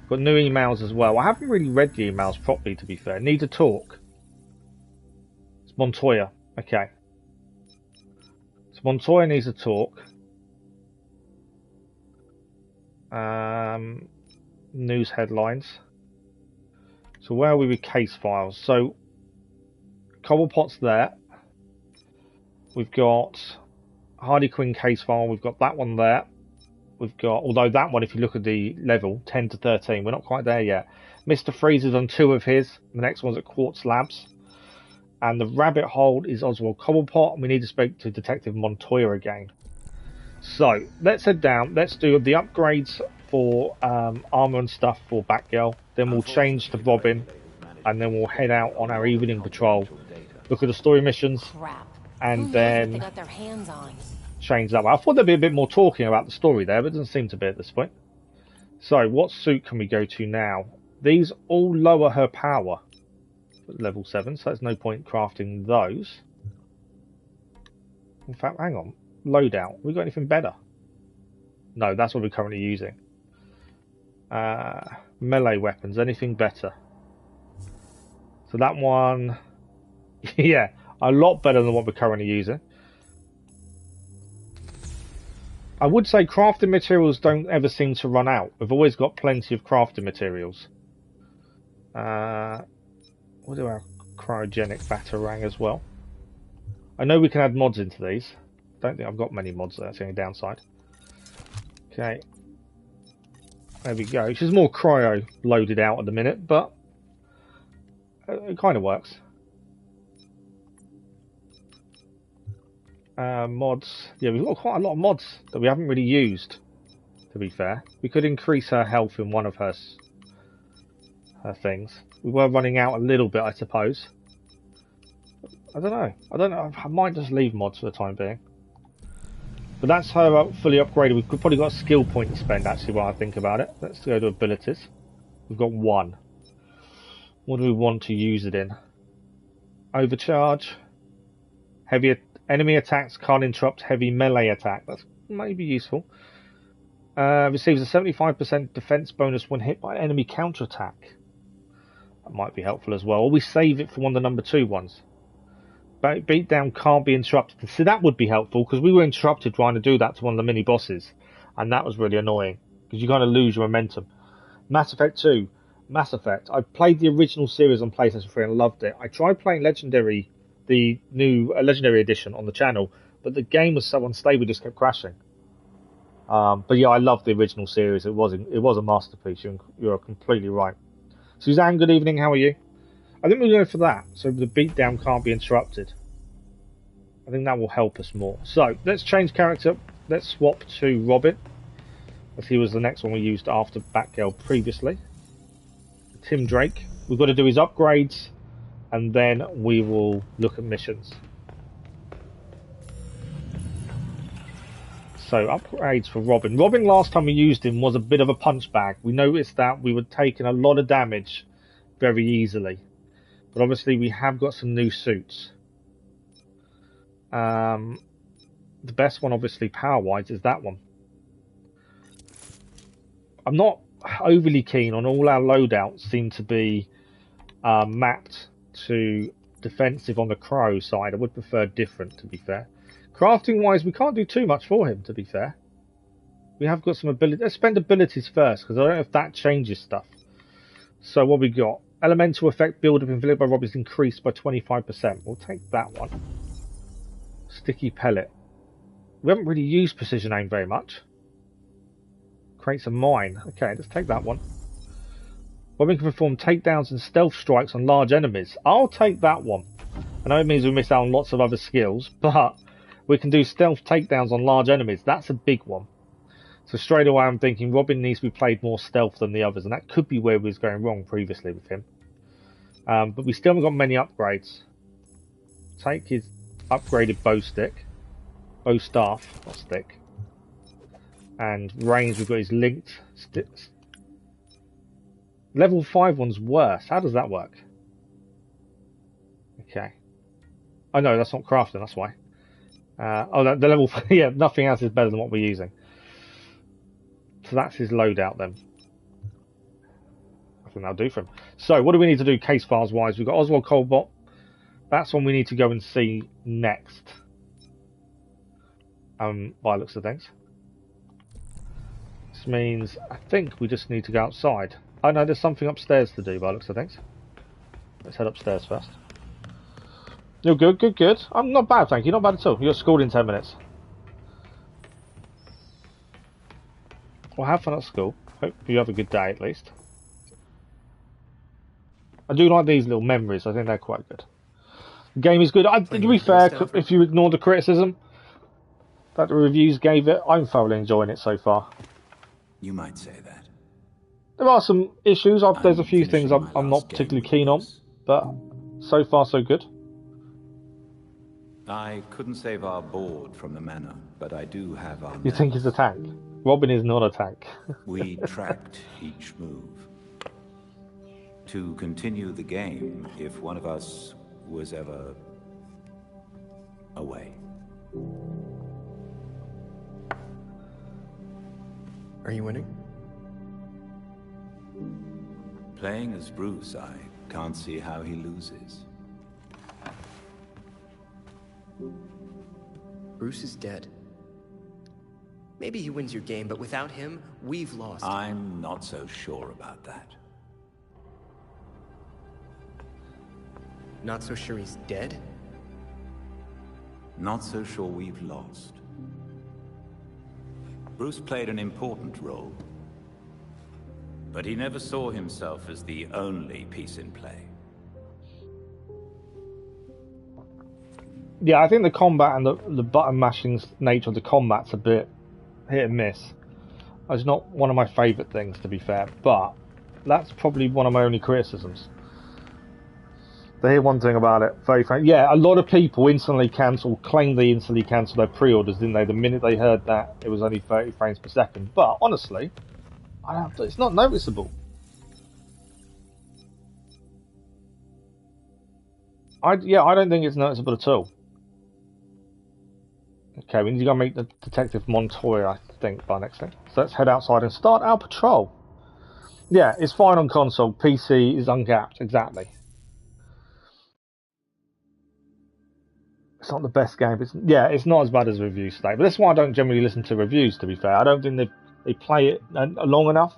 Got new emails as well. I haven't really read the emails properly, to be fair. Need to talk. It's Montoya. Okay. So Montoya needs to talk. News headlines. So where are we with case files? So Cobblepot's there. We've got Harley Quinn case file. We've got that one there. We've got, although that one, if you look at the level, 10 to 13, we're not quite there yet. Mr. Freeze is on 2 of his. The next one's at Quartz Labs. And the rabbit hole is Oswald Cobblepot. And we need to speak to Detective Montoya again. So, let's head down. Let's do the upgrades for armor and stuff for Batgirl. Then we'll change to Robin. And then we'll head out on our evening patrol. Look at the story missions. Crap. And Who knows then... what they got their hands on? Change that way. I thought there'd be a bit more talking about the story there, but it doesn't seem to be at this point. So, what suit can we go to now? These all lower her power at level 7, so there's no point crafting those. In fact, hang on. Loadout. We got anything better? No, that's what we're currently using. Melee weapons. Anything better? So that one... yeah, a lot better than what we're currently using. I would say crafting materials don't ever seem to run out. We've always got plenty of crafting materials. We'll do our cryogenic batarang as well. I know we can add mods into these. Don't think I've got many mods there. That's the only downside. Okay. There we go. She's more cryo loaded out at the minute, but it kind of works. Mods. Yeah, we've got quite a lot of mods that we haven't really used, to be fair. We could increase her health in one of her things. We were running out a little bit, I suppose. I don't know. I might just leave mods for the time being. But that's her fully upgraded. We've probably got a skill point to spend, actually, while I think about it. Let's go to abilities. We've got 1. What do we want to use it in? Overcharge. Heavy enemy attacks can't interrupt heavy melee attack. That's maybe useful. Receives a 75% defense bonus when hit by enemy counterattack. That might be helpful as well. Or we save it for one of the number 2 ones. Beatdown can't be interrupted. So that would be helpful, because we were interrupted trying to do that to one of the mini bosses, and that was really annoying because you kind of lose your momentum. Mass Effect 2. Mass Effect. I played the original series on PlayStation 3 and loved it. I tried playing Legendary, the new Legendary Edition on the channel, but the game was so unstable, it just kept crashing. But yeah, I loved the original series. It was a masterpiece. You're completely right. Suzanne, good evening. How are you? I think we'll go for that. So the beatdown can't be interrupted. I think that will help us more. So let's change character. Let's swap to Robin, as he was the next one we used after Batgirl previously. Tim Drake. We've got to do his upgrades, and then we will look at missions. So upgrades for Robin. Robin, last time we used him, was a bit of a punch bag. We noticed that we were taking a lot of damage very easily. But obviously we have got some new suits. The best one, obviously, power-wise, is that one. I'm not overly keen on all our loadouts seem to be mapped to defensive on the Crow side. I would prefer different, to be fair. Crafting wise, we can't do too much for him, to be fair. We have got some ability. Let's spend abilities first, because I don't know if that changes stuff. So what we got? Elemental effect build up inflicted by Rob is increased by 25%. We'll take that one. Sticky pellet. We haven't really used precision aim very much. Creates a mine. Okay, let's take that one. Robin can perform takedowns and stealth strikes on large enemies. I'll take that one. I know it means we miss out on lots of other skills, but we can do stealth takedowns on large enemies. That's a big one. So straight away I'm thinking Robin needs to be played more stealth than the others, and that could be where we was going wrong previously with him. But we still haven't got many upgrades. Take his upgraded bow staff, not stick. And range, we've got his linked sticks. Level 5 one's worse. How does that work? Okay. Oh no, that's not crafting, that's why. The level 5, yeah, nothing else is better than what we're using. So that's his loadout then. I think that'll do for him. So what do we need to do case files wise? We've got Oswald Cobblepot. That's one we need to go and see next. By looks of things. This means I think we just need to go outside. Oh no, there's something upstairs to do by looks of things. Let's head upstairs first. You're good, good, good. I'm not bad, thank you. Not bad at all. You're schooled in 10 minutes. Well, have fun at school. Hope you have a good day at least. I do like these little memories. I think they're quite good. The game is good. To be fair, if you ignore the criticism that the reviews gave it, I'm thoroughly enjoying it so far. You might say that. There are some issues. There's a few things I'm not particularly keen on, but so far so good. I couldn't save our board from the manor, but I do have our... You think he's a tank? Robin is not a tank. We tracked each move. To continue the game if one of us was ever... away. Are you winning? Playing as Bruce, I can't see how he loses. Bruce is dead. Maybe he wins your game, but without him, we've lost. I'm not so sure about that. Not so sure he's dead? Not so sure we've lost. Bruce played an important role, but he never saw himself as the only piece in play. Yeah, I think the combat and the button mashing nature of the combat's a bit hit and miss. It's not one of my favourite things, to be fair, but that's probably one of my only criticisms. They hear one thing about it, very frank. Yeah, a lot of people claimed they instantly cancelled their pre-orders, didn't they? The minute they heard that it was only 30 frames per second. But honestly, it's not noticeable. I don't think it's noticeable at all. Okay, we need to go meet the Detective Montoya, I think, by next thing. So let's head outside and start our patrol. Yeah, it's fine on console. PC is uncapped, exactly. It's not the best game. It's not as bad as reviews say. But that's why I don't generally listen to reviews, to be fair. I don't think they play it long enough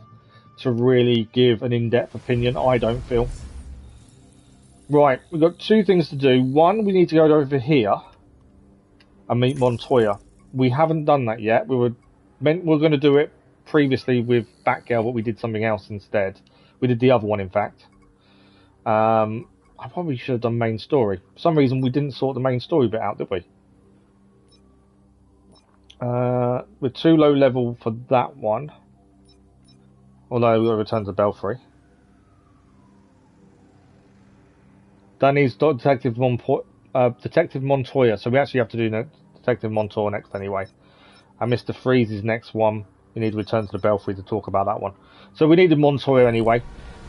to really give an in-depth opinion, I don't feel. Right, we've got two things to do. One, we need to go over here and meet Montoya. We haven't done that yet. We were going to do it previously with Batgirl, but we did something else instead. We did the other one, in fact. I probably should have done main story. For some reason, we didn't sort the main story bit out, did we? We're too low level for that one. Although we'll return to Belfry. That needs Detective Montoya, so we actually have to do Detective Montoya next anyway. And Mr. Freeze's next one, we need to return to the Belfry to talk about that one. So we needed Montoya anyway.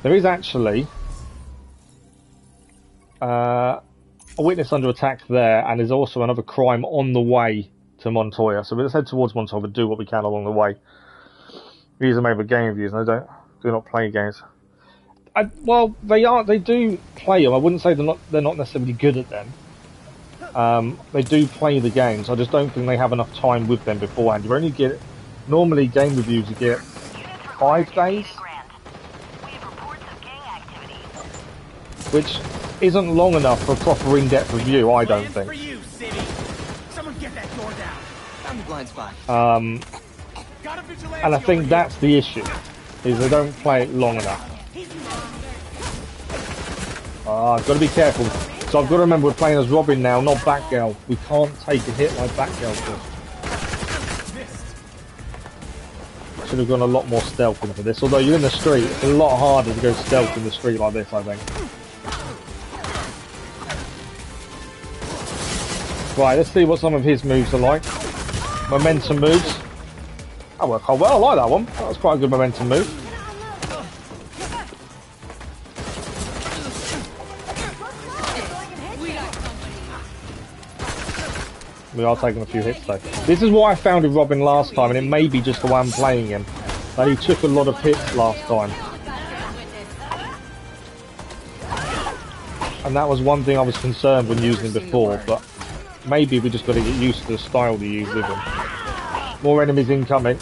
There is actually a witness under attack there, and there's also another crime on the way to Montoya. So let's head towards Montoya and do what we can along the way. These are made for game reviews, and I do not play games. Well, they do play them. I wouldn't say they're not necessarily good at them. They do play the games. I just don't think they have enough time with them beforehand. You only get, normally game reviews you get 5 days, which isn't long enough for a proper in-depth review, I don't think. Someone get that door down. Found the blind spot. And I think that's the issue, is they don't play it long enough. I've got to be careful. So I've got to remember we're playing as Robin now, not Batgirl. We can't take a hit like Batgirl does. Should have gone a lot more stealth into this. Although you're in the street, it's a lot harder to go stealth in the street like this, I think. Right, let's see what some of his moves are like. Momentum moves. That worked quite well, I like that one. That was quite a good momentum move. We are taking a few hits though. This is what I found with Robin last time, and it may be just the way I'm playing him, that he took a lot of hits last time. And that was one thing I was concerned when using him before, but maybe we just got to get used to the style to use with him. More enemies incoming.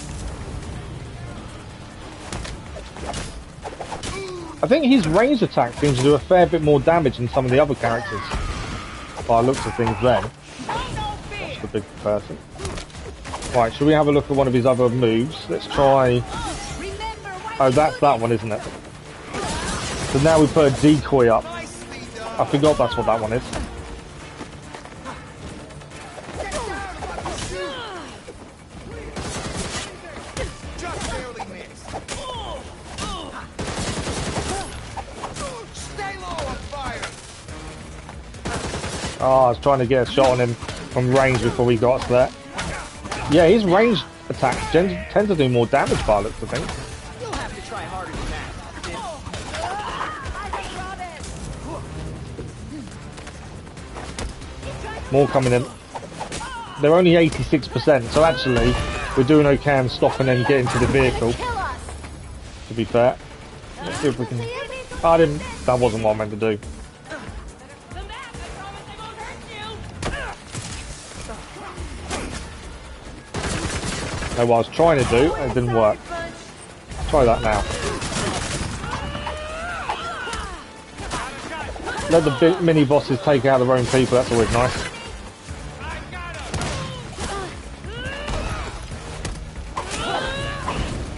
I think his ranged attack seems to do a fair bit more damage than some of the other characters, by the looks of things then. That's the big person. Right, should we have a look at one of his other moves? Let's try... Oh, that's that one, isn't it? So now we put a decoy up. I forgot that's what that one is. Oh, I was trying to get a shot on him from range before we got to that. Yeah, his ranged attacks tend to do more damage by looks, I think. You'll have to try harder than that. More coming in. They're only 86%, so actually we're doing okay and stopping them getting to the vehicle. To be fair. Let's see if we can... That wasn't what I meant to do. Know what I was trying to do, and it didn't work. Try that now. Let the big mini bosses take out their own people, that's always nice.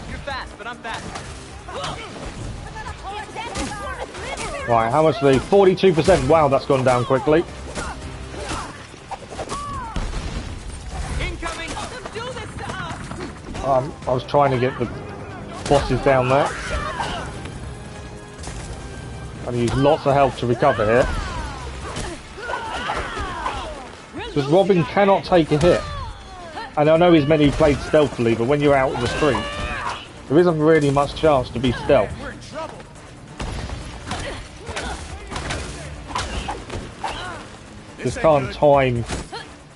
You're fast, but I'm faster. Right, how much are they? 42%. Wow, that's gone down quickly. I was trying to get the bosses down there. I'm going to use lots of health to recover here. Because Robin cannot take a hit. And I know he's meant to be played stealthily, but when you're out in the street, there isn't really much chance to be stealth. Just can't time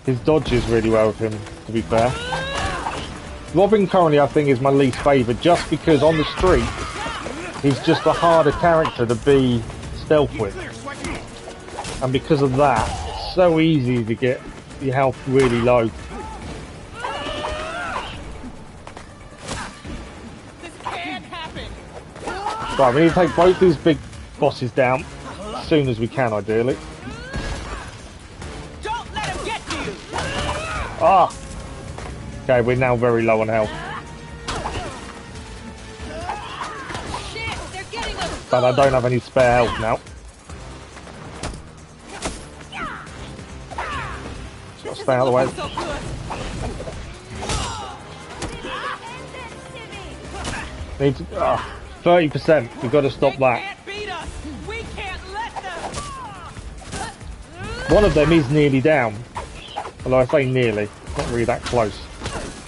His dodges really well with him, to be fair. Robin currently, I think, is my least favourite, just because on the street, he's just a harder character to be stealth with. And because of that, it's so easy to get your health really low. Right, we need to take both these big bosses down as soon as we can, ideally. Don't let him get to you. Ah! Okay, we're now very low on health. Shit, they're getting us. But I don't have any spare health now. Just gotta stay out of the way. So good. Need to, 30%. We've got to stop that. Can't beat us. We can't let them. One of them is nearly down. Although I say nearly, not really that close.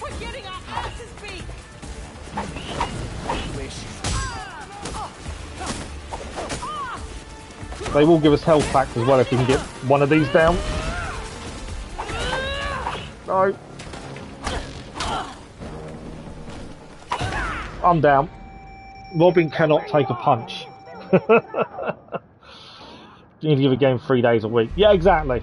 We're getting our asses beat. They will give us health packs as well if we can get one of these down. No. I'm down. Robin cannot take a punch. You need to give a game 3 days a week. Yeah, exactly.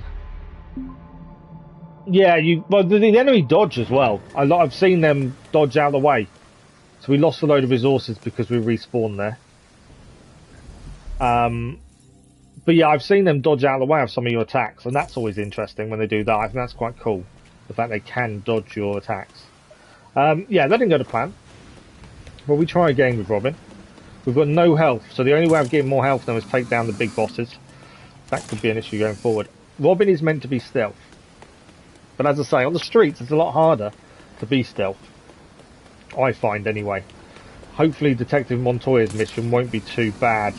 Yeah, well, the enemy dodge as well. I've seen them dodge out of the way. So we lost a load of resources because we respawned there. But yeah, I've seen them dodge out of the way of some of your attacks, and that's always interesting when they do that. I think that's quite cool, the fact they can dodge your attacks. Yeah, that didn't go to plan. But we try again with Robin. We've got no health, so the only way of getting more health now is take down the big bosses. That could be an issue going forward. Robin is meant to be stealth. But as I say, on the streets it's a lot harder to be stealth. I find anyway. Hopefully Detective Montoya's mission won't be too bad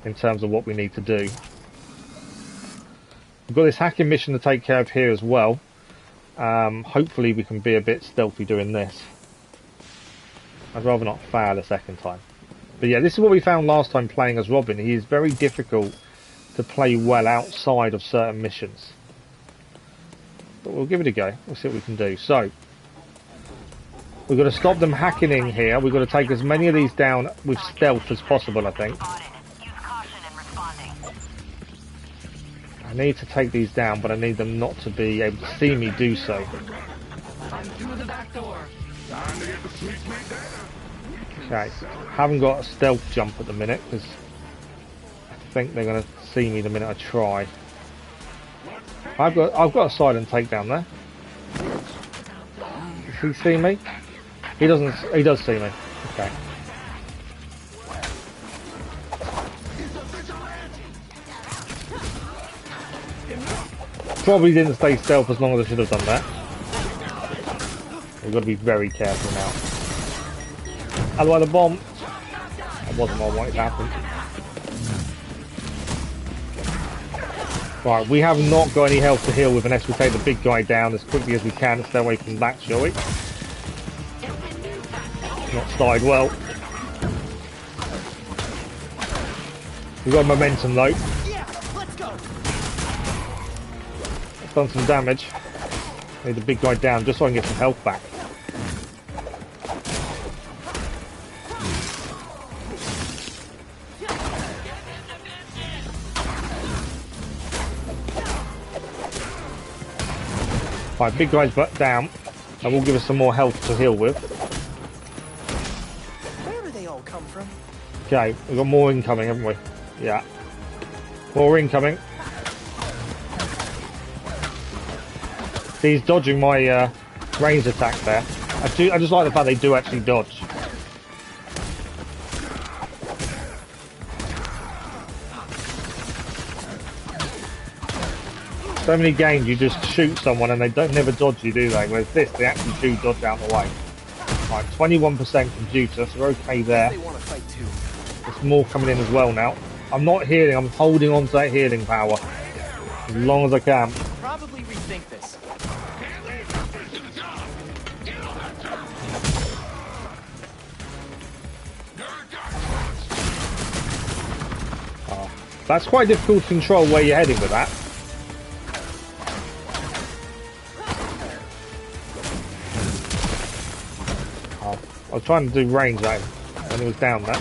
in terms of what we need to do. We've got this hacking mission to take care of here as well. Hopefully we can be a bit stealthy doing this. I'd rather not fail a second time. But yeah, this is what we found last time playing as Robin. He is very difficult to play well outside of certain missions. But we'll give it a go. We'll see what we can do. So, we've got to stop them hacking in here. We've got to take as many of these down with stealth as possible, I think. I need to take these down, but I need them not to be able to see me do so. Okay, haven't got a stealth jump at the minute because I think they're going to see me the minute I try. I've got a silent takedown there. Does he see me? He doesn't. He does see me. Okay. Probably didn't stay stealth as long as I should have done that. We've got to be very careful now. Otherwise the bomb. That wasn't what I wanted to happen. Right, we have not got any health to heal with unless we take the big guy down as quickly as we can and stay away from that, shall we? Not started well. We've got momentum though. Yeah, let's go. It's done some damage. Need the big guy down just so I can get some health back. Right, big guy's butt down. That will give us some more health to heal with. Where do they all come from? Okay, we've got more incoming, haven't we? Yeah. More incoming. He's dodging my range attack there. I just like the fact they do actually dodge. So many games you just shoot someone and they don't never dodge you, do they? Whereas this, they actually do dodge out the way. Right, 21% computer, so we're okay there. They want to fight too. There's more coming in as well now. I'm not healing, I'm holding on to that healing power. As long as I can. Probably rethink this. That's quite difficult to control where you're heading with that. I was trying to do range though, when he was down there.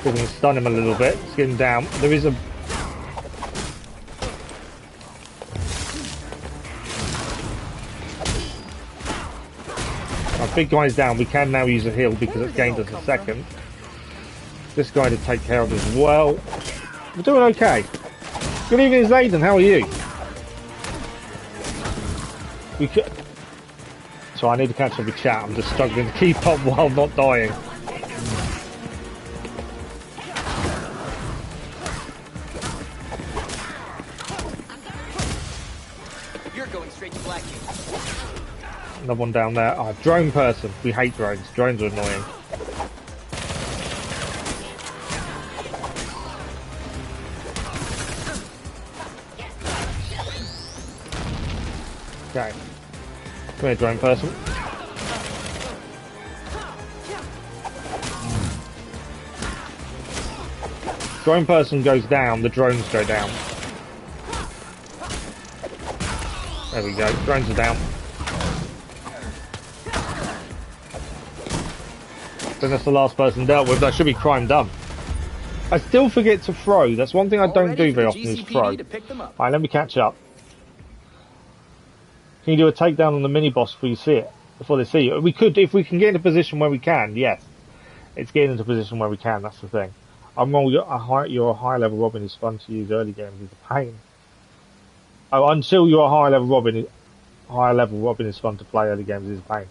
See if we can stun him a little bit. Let's get him down. There is a... Our big guy's down. We can now use a heal because it's gained us a second. This guy to take care of as well. We're doing okay. Good evening, Zayden. How are you? We could... So I need to catch up with chat. I'm just struggling to keep up while not dying. You're going straight to black. Another one down there. Oh, drone person. We hate drones. Drones are annoying. Okay. Come here, drone person. Drone person goes down, the drones go down. There we go, drones are down. Then that's the last person dealt with. That should be crime done. I still forget to throw. That's one thing I don't do very often is throw. Alright, let me catch up. Can you do a takedown on the mini boss before you see it? Before they see you? We could, if we can get in a position where we can, yes. It's getting into a position where we can, that's the thing. I'm wrong, you're a high level Robin is fun to use early games is a pain. Oh, until you're a higher level Robin is fun to play early games is a pain.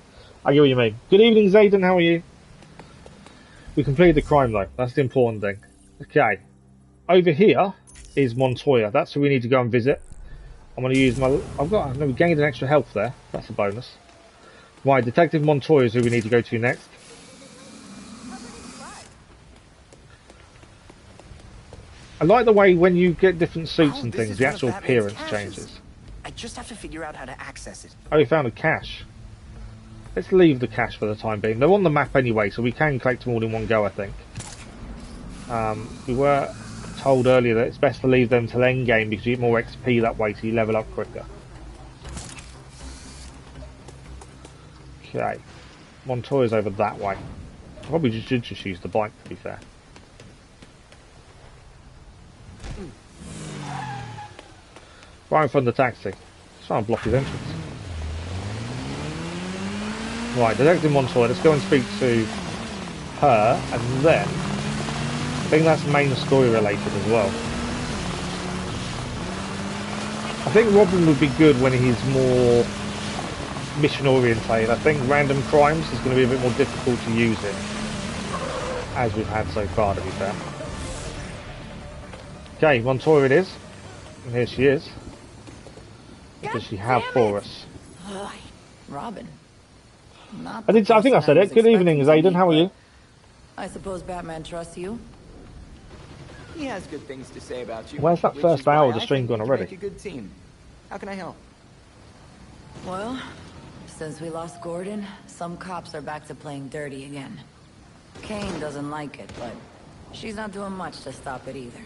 I get what you mean. Good evening, Zayden, how are you? We completed the crime though, that's the important thing. Okay. Over here is Montoya, that's who we need to go and visit. I'm going to use my... I've gained an extra health there. That's a bonus. Right, Detective Montoya is who we need to go to next. I like the way when you get different suits and things, the actual appearance changes. I just have to figure out how to access it. Oh, we found a cache. Let's leave the cache for the time being. They're on the map anyway, so we can collect them all in one go, I think. We were told earlier that it's best to leave them till end game because you get more XP that way, so you level up quicker. Okay, Montoya's over that way. Probably should just use the bike, to be fair. Right in front of the taxi. Just trying to block his entrance. Right, Detective Montoya, let's go and speak to her, and then I think that's main story related as well. I think Robin would be good when he's more mission orientated. I think random crimes is going to be a bit more difficult to use it, as we've had so far, to be fair. Okay, Montoya it is. And here she is. What does she have for us? Robin. I think I said it. Good evening, Zayden. How are you? I suppose Batman trusts you. He has good things to say about you. Where's that first hour of the stream gone already? Make a good team. How can I help? Well, since we lost Gordon, some cops are back to playing dirty again. Kane doesn't like it, but she's not doing much to stop it either.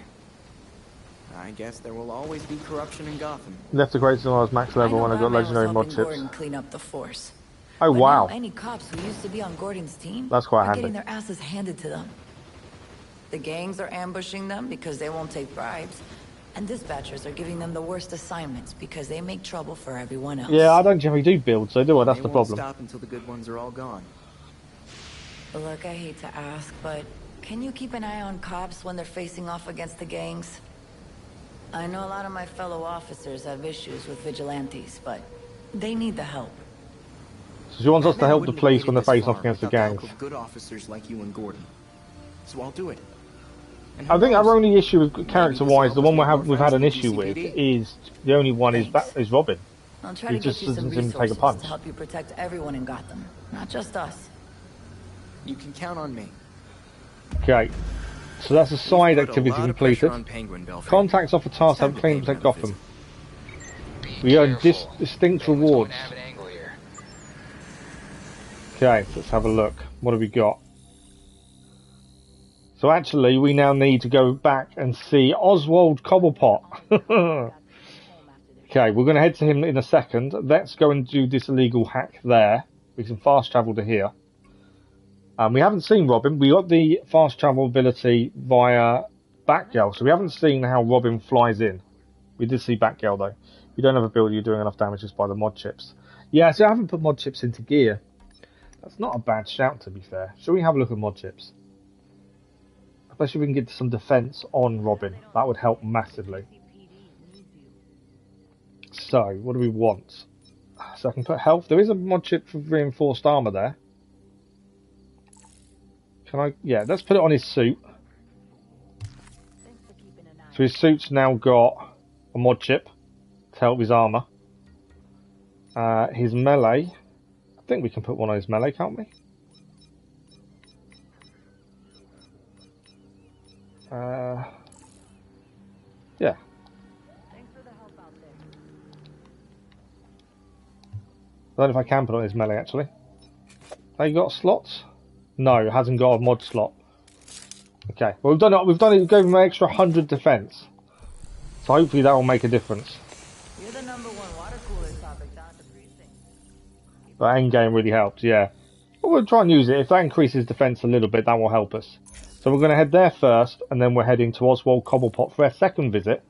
I guess there will always be corruption in Gotham. Left the greatest when I was max level when I got legendary mod chips. Gordon clean up the force. Oh But wow. now any cops who used to be on Gordon's team That's quite are handy. getting their asses handed to them. The gangs are ambushing them because they won't take bribes, and dispatchers are giving them the worst assignments because they make trouble for everyone else. Yeah, I don't generally do builds, so do I? That's the problem. They won't stop until the good ones are all gone. Look, I hate to ask, but can you keep an eye on cops when they're facing off against the gangs? I know a lot of my fellow officers have issues with vigilantes, but they need the help. So she wants us to help the police when they're facing off against the gangs. Good officers like you and Gordon. So I'll do it. I think our only issue with character-wise, the one we've had an issue with, is the only one is Robin. I'll try He to just get you some doesn't seem to take a resources punch. to help you protect everyone in Gotham, not just us. You can count on me. Okay, so that's a side activity Put a lot of pressure completed. on Penguin, Belfry. Contacts off a task have clean protect Gotham. We earn distinct rewards. Okay, let's have a look. What have we got? So actually, we now need to go back and see Oswald Cobblepot. Okay, we're going to head to him in a second. Let's go and do this illegal hack there. We can fast travel to here. We haven't seen Robin. We got the fast travel ability via Batgirl, so we haven't seen how Robin flies in. We did see Batgirl though. You don't have a build, you're doing enough damage just by the mod chips. Yeah, so I haven't put mod chips into gear. That's not a bad shout, to be fair. Shall we have a look at mod chips? Especially if we can get some defense on Robin. That would help massively. So, what do we want? So I can put health. There is a mod chip for reinforced armor there. Can I? Yeah, let's put it on his suit. So his suit's now got a mod chip to help his armor. His melee. I think we can put one on his melee, can't we? Yeah. I don't know if I can put on his melee actually. They got slots? No, it hasn't got a mod slot. Okay, well we've done it. We've gave him an extra 100 defense. So hopefully that will make a difference. You're the #1 water cooler topic down at the precinct. But endgame really helped, yeah. But we'll try and use it. If that increases defense a little bit, that will help us. So we're going to head there first, and then we're heading to Oswald Cobblepot for our second visit.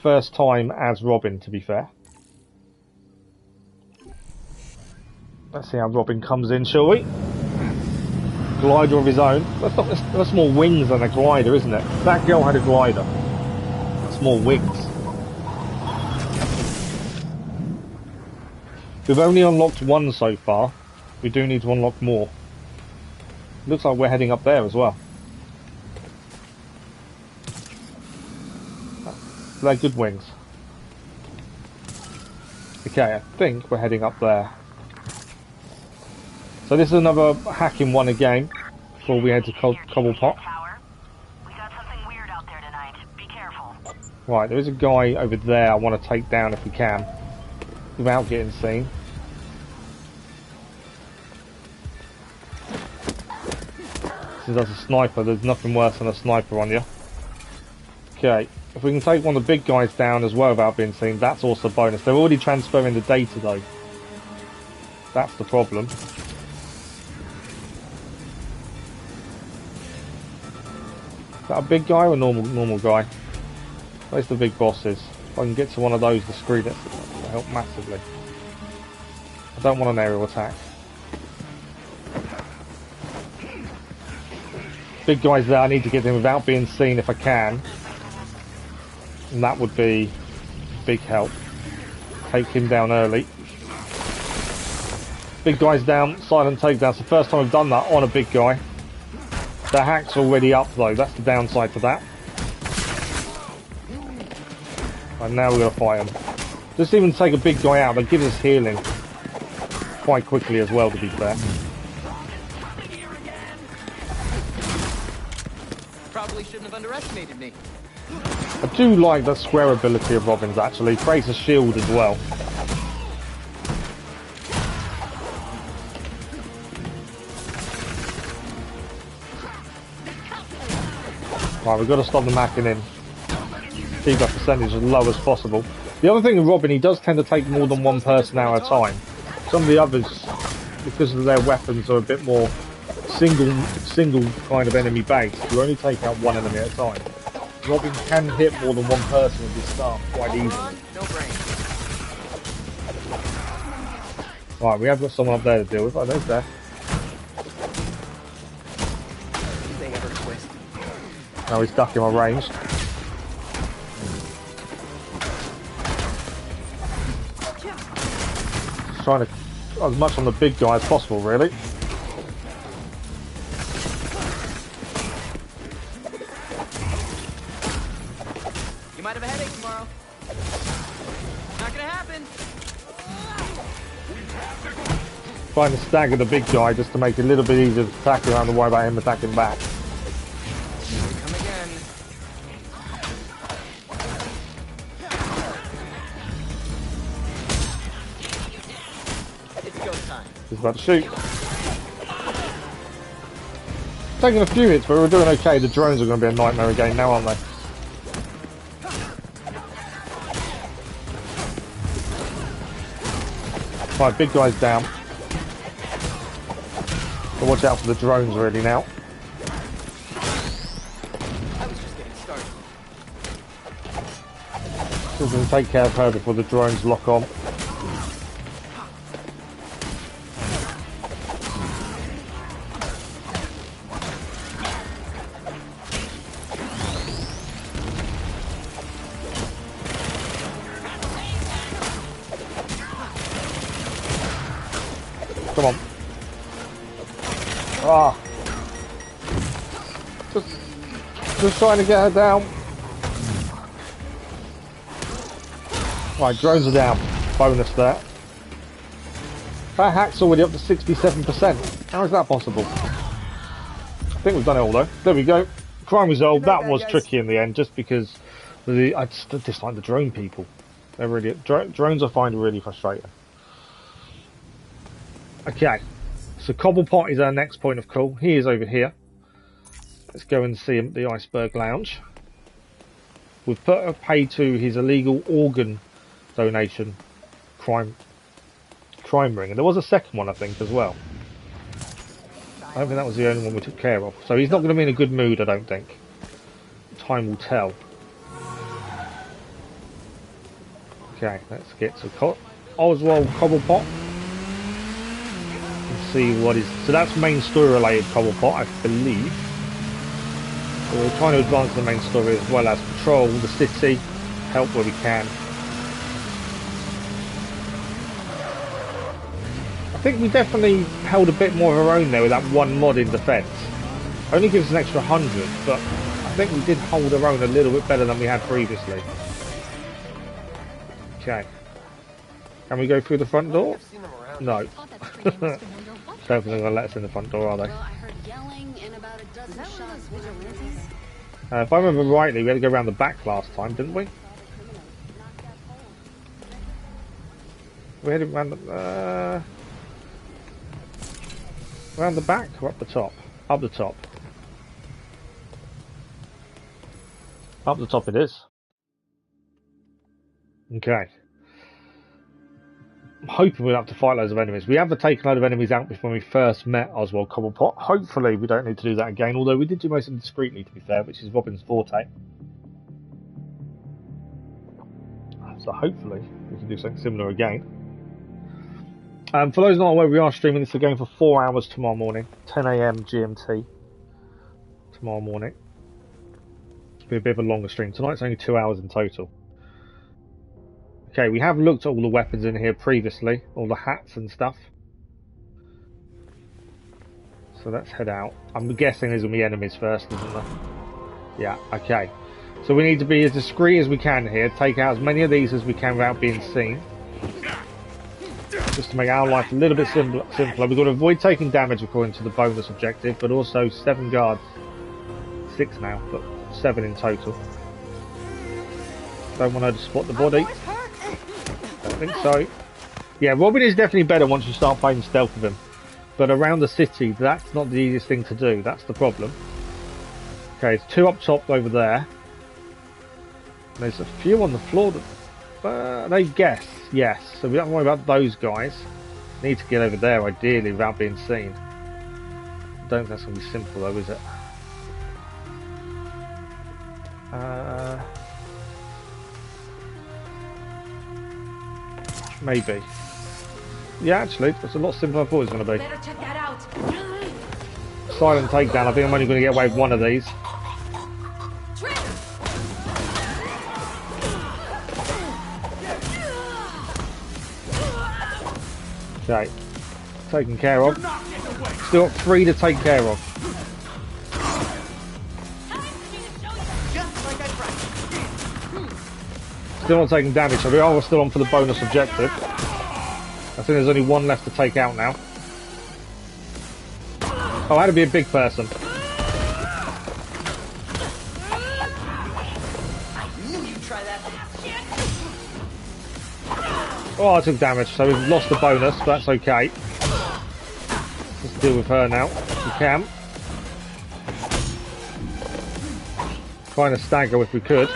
First time as Robin, to be fair. Let's see how Robin comes in, shall we? Glider of his own. That's more wings than a glider, isn't it? That girl had a glider. That's more wings. We've only unlocked one so far. We do need to unlock more. Looks like we're heading up there as well. They're good wings. Okay, I think we're heading up there. So this is another hacking one again before we head to Cobblepot. We got something weird out there tonight. Be careful. Right, there is a guy over there I want to take down if we can, without getting seen. Since that's a sniper, there's nothing worse than a sniper on you. Okay, if we can take one of the big guys down as well without being seen, that's also a bonus. They're already transferring the data though. That's the problem. Is that a big guy or a normal guy? Where's the big bosses? If I can get to one of those to screen it, that'll help massively. I don't want an aerial attack. Big guys there, I need to get them without being seen if I can. And that would be big help. Take him down early. Big guy's down, silent takedown. It's the first time I've done that on a big guy. The hack's already up though, that's the downside to that. And now we're going to fight him. Just even take a big guy out, that gives us healing quite quickly as well, to be fair. Probably shouldn't have underestimated me. I do like the square ability of Robin's actually. Creates a shield as well. Right, we've got to stop them hacking in. Keep that percentage as low as possible. The other thing with Robin, he does tend to take more than one person out at a time. Some of the others, because of their weapons, are a bit more single kind of enemy based. You only take out one enemy at a time. Robin can hit more than one person with his staff quite easily. No brain. Right, we have got someone up there to deal with. Oh, there's there. They ever twist. Now he's stuck in my range. Just trying to as much on the big guy as possible, really. You might have a headache tomorrow. Not gonna happen. Trying to stagger the big guy just to make it a little bit easier to attack around and worry about him attacking back. Come again. It's go time. He's about to shoot. Taking a few hits, but we're doing okay. The drones are going to be a nightmare again now, aren't they? Right, big guy's down. So watch out for the drones really now. I was just getting started. So we're going to take care of her before the drones lock on. Come on. Ah. Just trying to get her down. Right, drones are down. Bonus there. That hack's already up to 67%. How is that possible? I think we've done it all though. There we go. Crime resolved. That was tricky in the end, just because I just dislike the drone people. They're really drones I find really frustrating. Okay, so Cobblepot is our next point of call. He is over here. Let's go and see him at the Iceberg Lounge. We've put a pay to his illegal organ donation crime ring, and there was a second one I think as well. I don't think that was the only one we took care of. So he's not going to be in a good mood, I don't think. Time will tell. Okay, let's get to Oswald Cobblepot. See what is, so that's main story related Cobblepot, I believe. So we're trying to advance the main story as well as patrol the city, help where we can. I think we definitely held a bit more of our own there with that one mod in defence. Only gives us an extra 100, but I think we did hold our own a little bit better than we had previously. Okay. Can we go through the front door? No. Don't think they're going to let us in the front door, are they? If I remember rightly, we had to go around the back last time, didn't we? We had it around the back or up the top? Up the top. Up the top it is. Okay. I'm hoping we'll have to fight loads of enemies. We have taken a load of enemies out when we first met Oswald Cobblepot. Hopefully we don't need to do that again, although we did do most of them discreetly, to be fair, which is Robin's forte. So hopefully we can do something similar again. For those not aware, we are streaming this again for 4 hours tomorrow morning, 10 AM GMT tomorrow morning. It'll be a bit of a longer stream. Tonight's only 2 hours in total. Okay, we have looked at all the weapons in here previously, all the hats and stuff. So let's head out. I'm guessing there's going to be enemies first, isn't there? Yeah, okay. So we need to be as discreet as we can here, take out as many of these as we can without being seen. Just to make our life a little bit simpler. We've got to avoid taking damage according to the bonus objective, but also 7 guards. 6 now, but 7 in total. Don't want her to spot the body. I think so. Yeah, Robin is definitely better once you start playing stealth with him. But around the city, that's not the easiest thing to do. That's the problem. Okay, there's 2 up top over there. There's a few on the floor that they guess, yes. So we don't have to worry about those guys. Need to get over there ideally without being seen. I don't think that's going to be simple though, is it? Maybe. Yeah, actually, it's a lot simpler than I thought it was going to be. Better check that out. Silent takedown. I think I'm only going to get away with one of these. Okay. Taken care of. Still got 3 to take care of. Still not taking damage, so we are still on for the bonus objective. I think there's only 1 left to take out now. Oh, I had to be a big person. Oh, I took damage, so we've lost the bonus, but that's okay. Let's deal with her now, if we can. Trying to stagger if we could.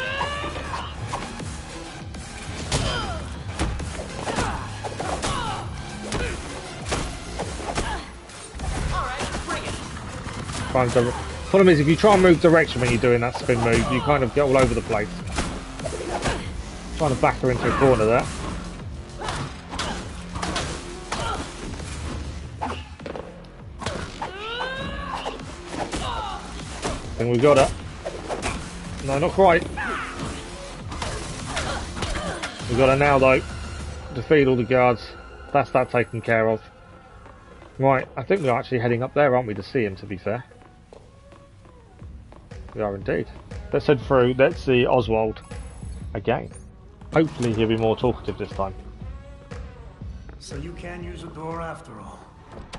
trying to... Problem is, if you try and move direction when you're doing that spin move, you kind of get all over the place. Trying to back her into a corner there. I think we got her. No, not quite. We got her now, though. Defeat all the guards. That's that taken care of. Right, I think we're actually heading up there, aren't we, to see him, to be fair. We are indeed. Let's head through. Let's see Oswald again. Hopefully he'll be more talkative this time. So you can use a door after all.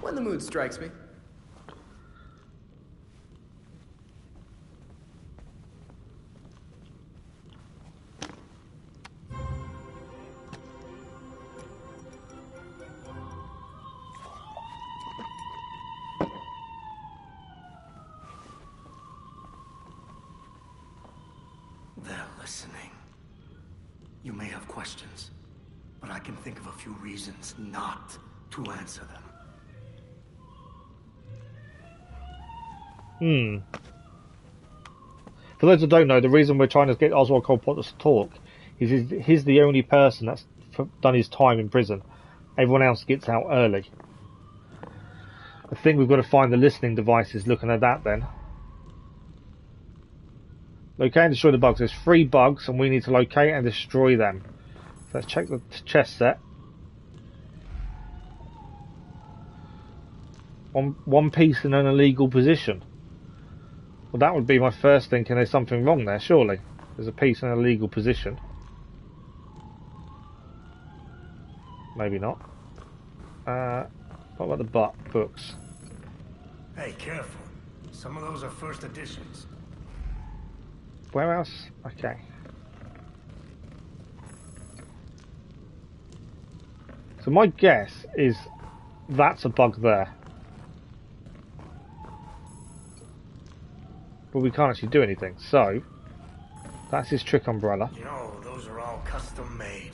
When the mood strikes me. They're listening. You may have questions, but I can think of a few reasons not to answer them. For those who don't know, the reason we're trying to get Oswald Cobblepot to talk is he's the only person that's done his time in prison. Everyone else gets out early. I think we've got to find the listening devices looking at that then. Locate and destroy the bugs. There's 3 bugs and we need to locate and destroy them. So let's check the chest set. One piece in an illegal position. Well, that would be my first thinking. There's something wrong there, surely. There's a piece in an illegal position. Maybe not. What about the books? Hey, careful. Some of those are first editions. Where else? Okay. So my guess is that's a bug there. But we can't actually do anything. So that's his trick umbrella. You know, those are all custom made.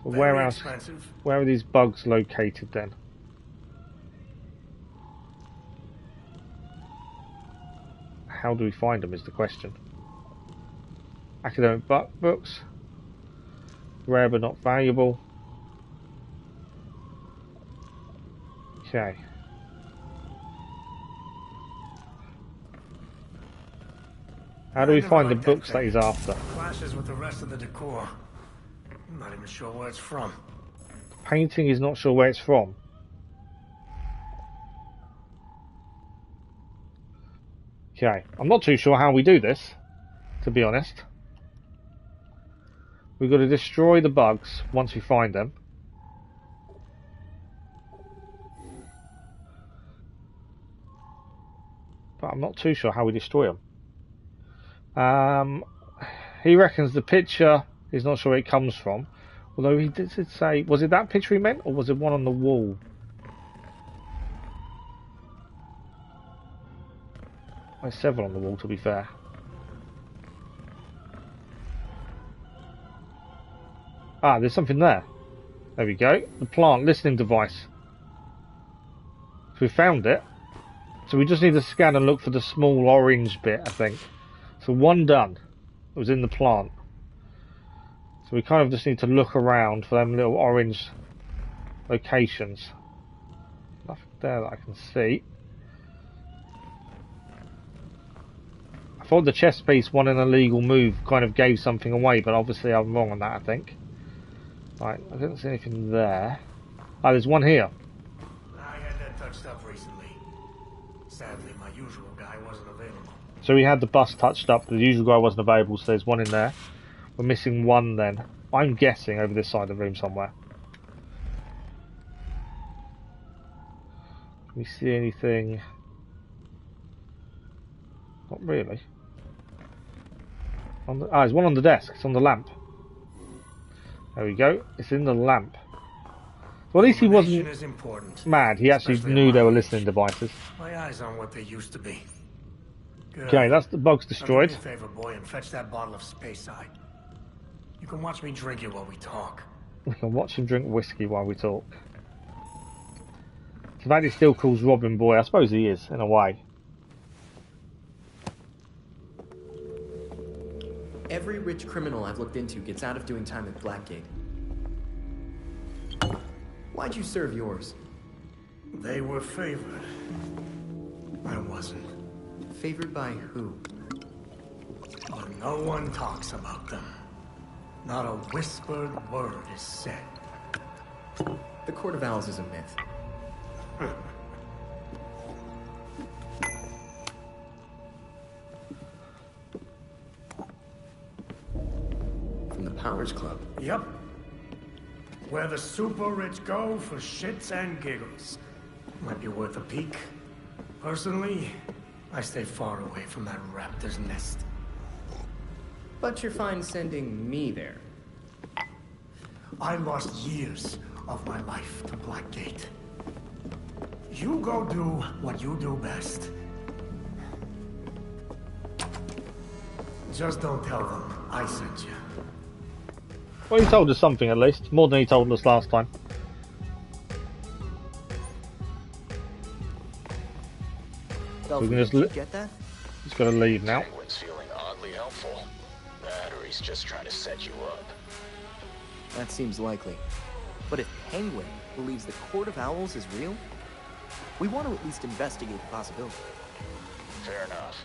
So where Very else? Expensive. Where are these bugs located then? How do we find them is the question. Academic books. Rare but not valuable. Okay. How do we find the books that he's after? Clashes with the rest of the decor. I'm not even sure where it's from. Painting is not sure where it's from. Okay, I'm not too sure how we do this, to be honest. We've got to destroy the bugs once we find them. But I'm not too sure how we destroy them. He reckons the picture, he's not sure where it comes from. Although he did say, was it that picture he meant, or was it one on the wall? There's several on the wall, to be fair. Ah, there's something there. There we go. The plant listening device. So we found it. So we just need to scan and look for the small orange bit, I think. So one done. It was in the plant. So we kind of just need to look around for them little orange locations. Nothing there that I can see. I thought the chess piece, one in a legal move, kind of gave something away, but obviously I'm wrong on that, I think. Right, I didn't see anything there. Ah, there's one here. I had that touched up recently. Sadly, my usual guy wasn't available. So we had the bus touched up, but the usual guy wasn't available, so there's one in there. We're missing one then. I'm guessing over this side of the room somewhere. Can we see anything? Not really. There's one on the desk. It's on the lamp. There we go. It's in the lamp. Well, at least he wasn't mad. He actually knew there were listening devices. My eyes on what they used to be. Good. Okay, that's the bugs destroyed. Do me a favor, boy, and fetch that bottle of Speyside. You can watch me drink it while we talk. We can watch him drink whiskey while we talk. So that he still calls Robin boy. I suppose he is, in a way. Every rich criminal I've looked into gets out of doing time at Blackgate. Why'd you serve yours? They were favored. I wasn't. Favored by who? But no one talks about them. Not a whispered word is said. The Court of Owls is a myth. From the Powers Club? Yep. Where the super rich go for shits and giggles. Might be worth a peek. Personally, I stay far away from that raptor's nest. But you're fine sending me there. I lost years of my life to Blackgate. You go do what you do best. Just don't tell them I sent you. Well, he told us something at least. More than he told us last time. We can just get that? He's got to leave now. Penguin's feeling oddly helpful. Battery's just trying to set you up. That seems likely. But if Penguin believes the Court of Owls is real, we want to at least investigate the possibility. Fair enough.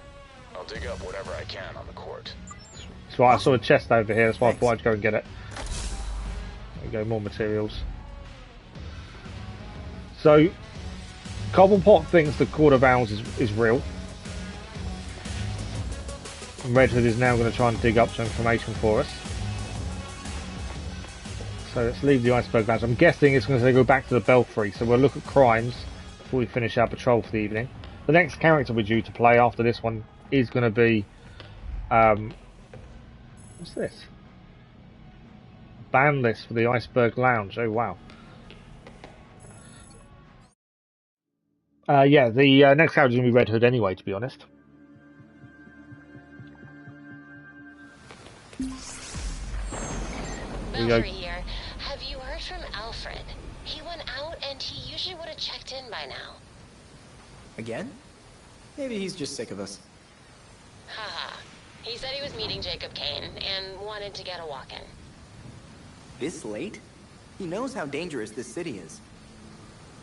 I'll dig up whatever I can on the court. That's why I saw a chest over here, that's why I thought I'd go and get it. There we go, more materials. So, Cobblepot thinks the Court of Owls is real. And Red Hood is now going to try and dig up some information for us. So let's leave the Iceberg Lounge. I'm guessing it's going to go back to the Belfry, so we'll look at crimes before we finish our patrol for the evening. The next character we're due to play after this one is going to be... what's this? Ban list for the Iceberg Lounge. Oh wow. Yeah, the next character is going to be Red Hood anyway, to be honest. Belfry here. Have you heard from Alfred? He went out and he usually would have checked in by now. Again? Maybe he's just sick of us. Haha. He said he was meeting Jacob Kane and wanted to get a walk-in. This late? He knows how dangerous this city is.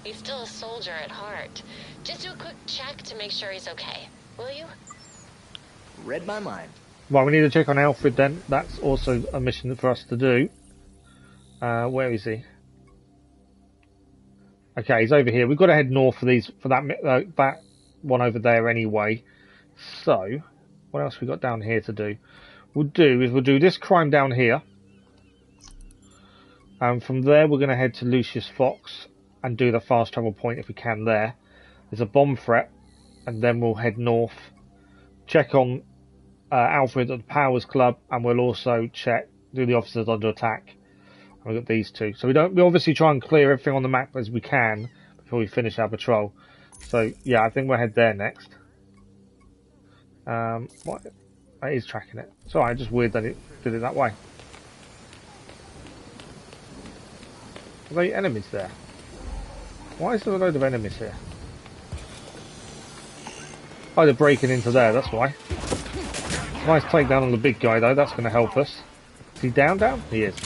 He's still a soldier at heart. Just do a quick check to make sure he's okay. Will you? Read my mind. Well, we need to check on Alfred then. That's also a mission for us to do. Where is he? Okay, he's over here. We've got to head north for that one over there anyway. So, what else we got down here to do? We'll do this crime down here. And from there, we're going to head to Lucius Fox and do the fast travel point if we can there. There's a bomb threat, and then we'll head north, check on Alfred at the Powers Club, and we'll also do the officers under attack. And we've got these two. So we obviously try and clear everything on the map as we can before we finish our patrol. So yeah, I think we'll head there next. What? It is tracking it. It's alright, just weird that it did it that way. Are there enemies there? Why is there a load of enemies here? Oh, they're breaking into there, that's why. Nice takedown on the big guy though, that's going to help us. Is he down? He is.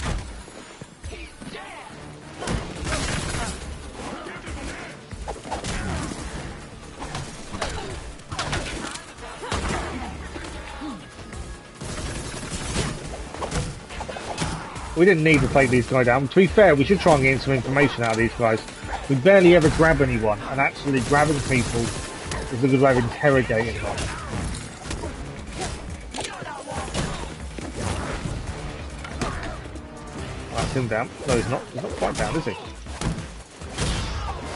We didn't need to take these guys down. To be fair, we should try and get some information out of these guys. We barely ever grab anyone, and actually grabbing people is a good way of interrogating them. That's him down. No, he's not quite down, is he?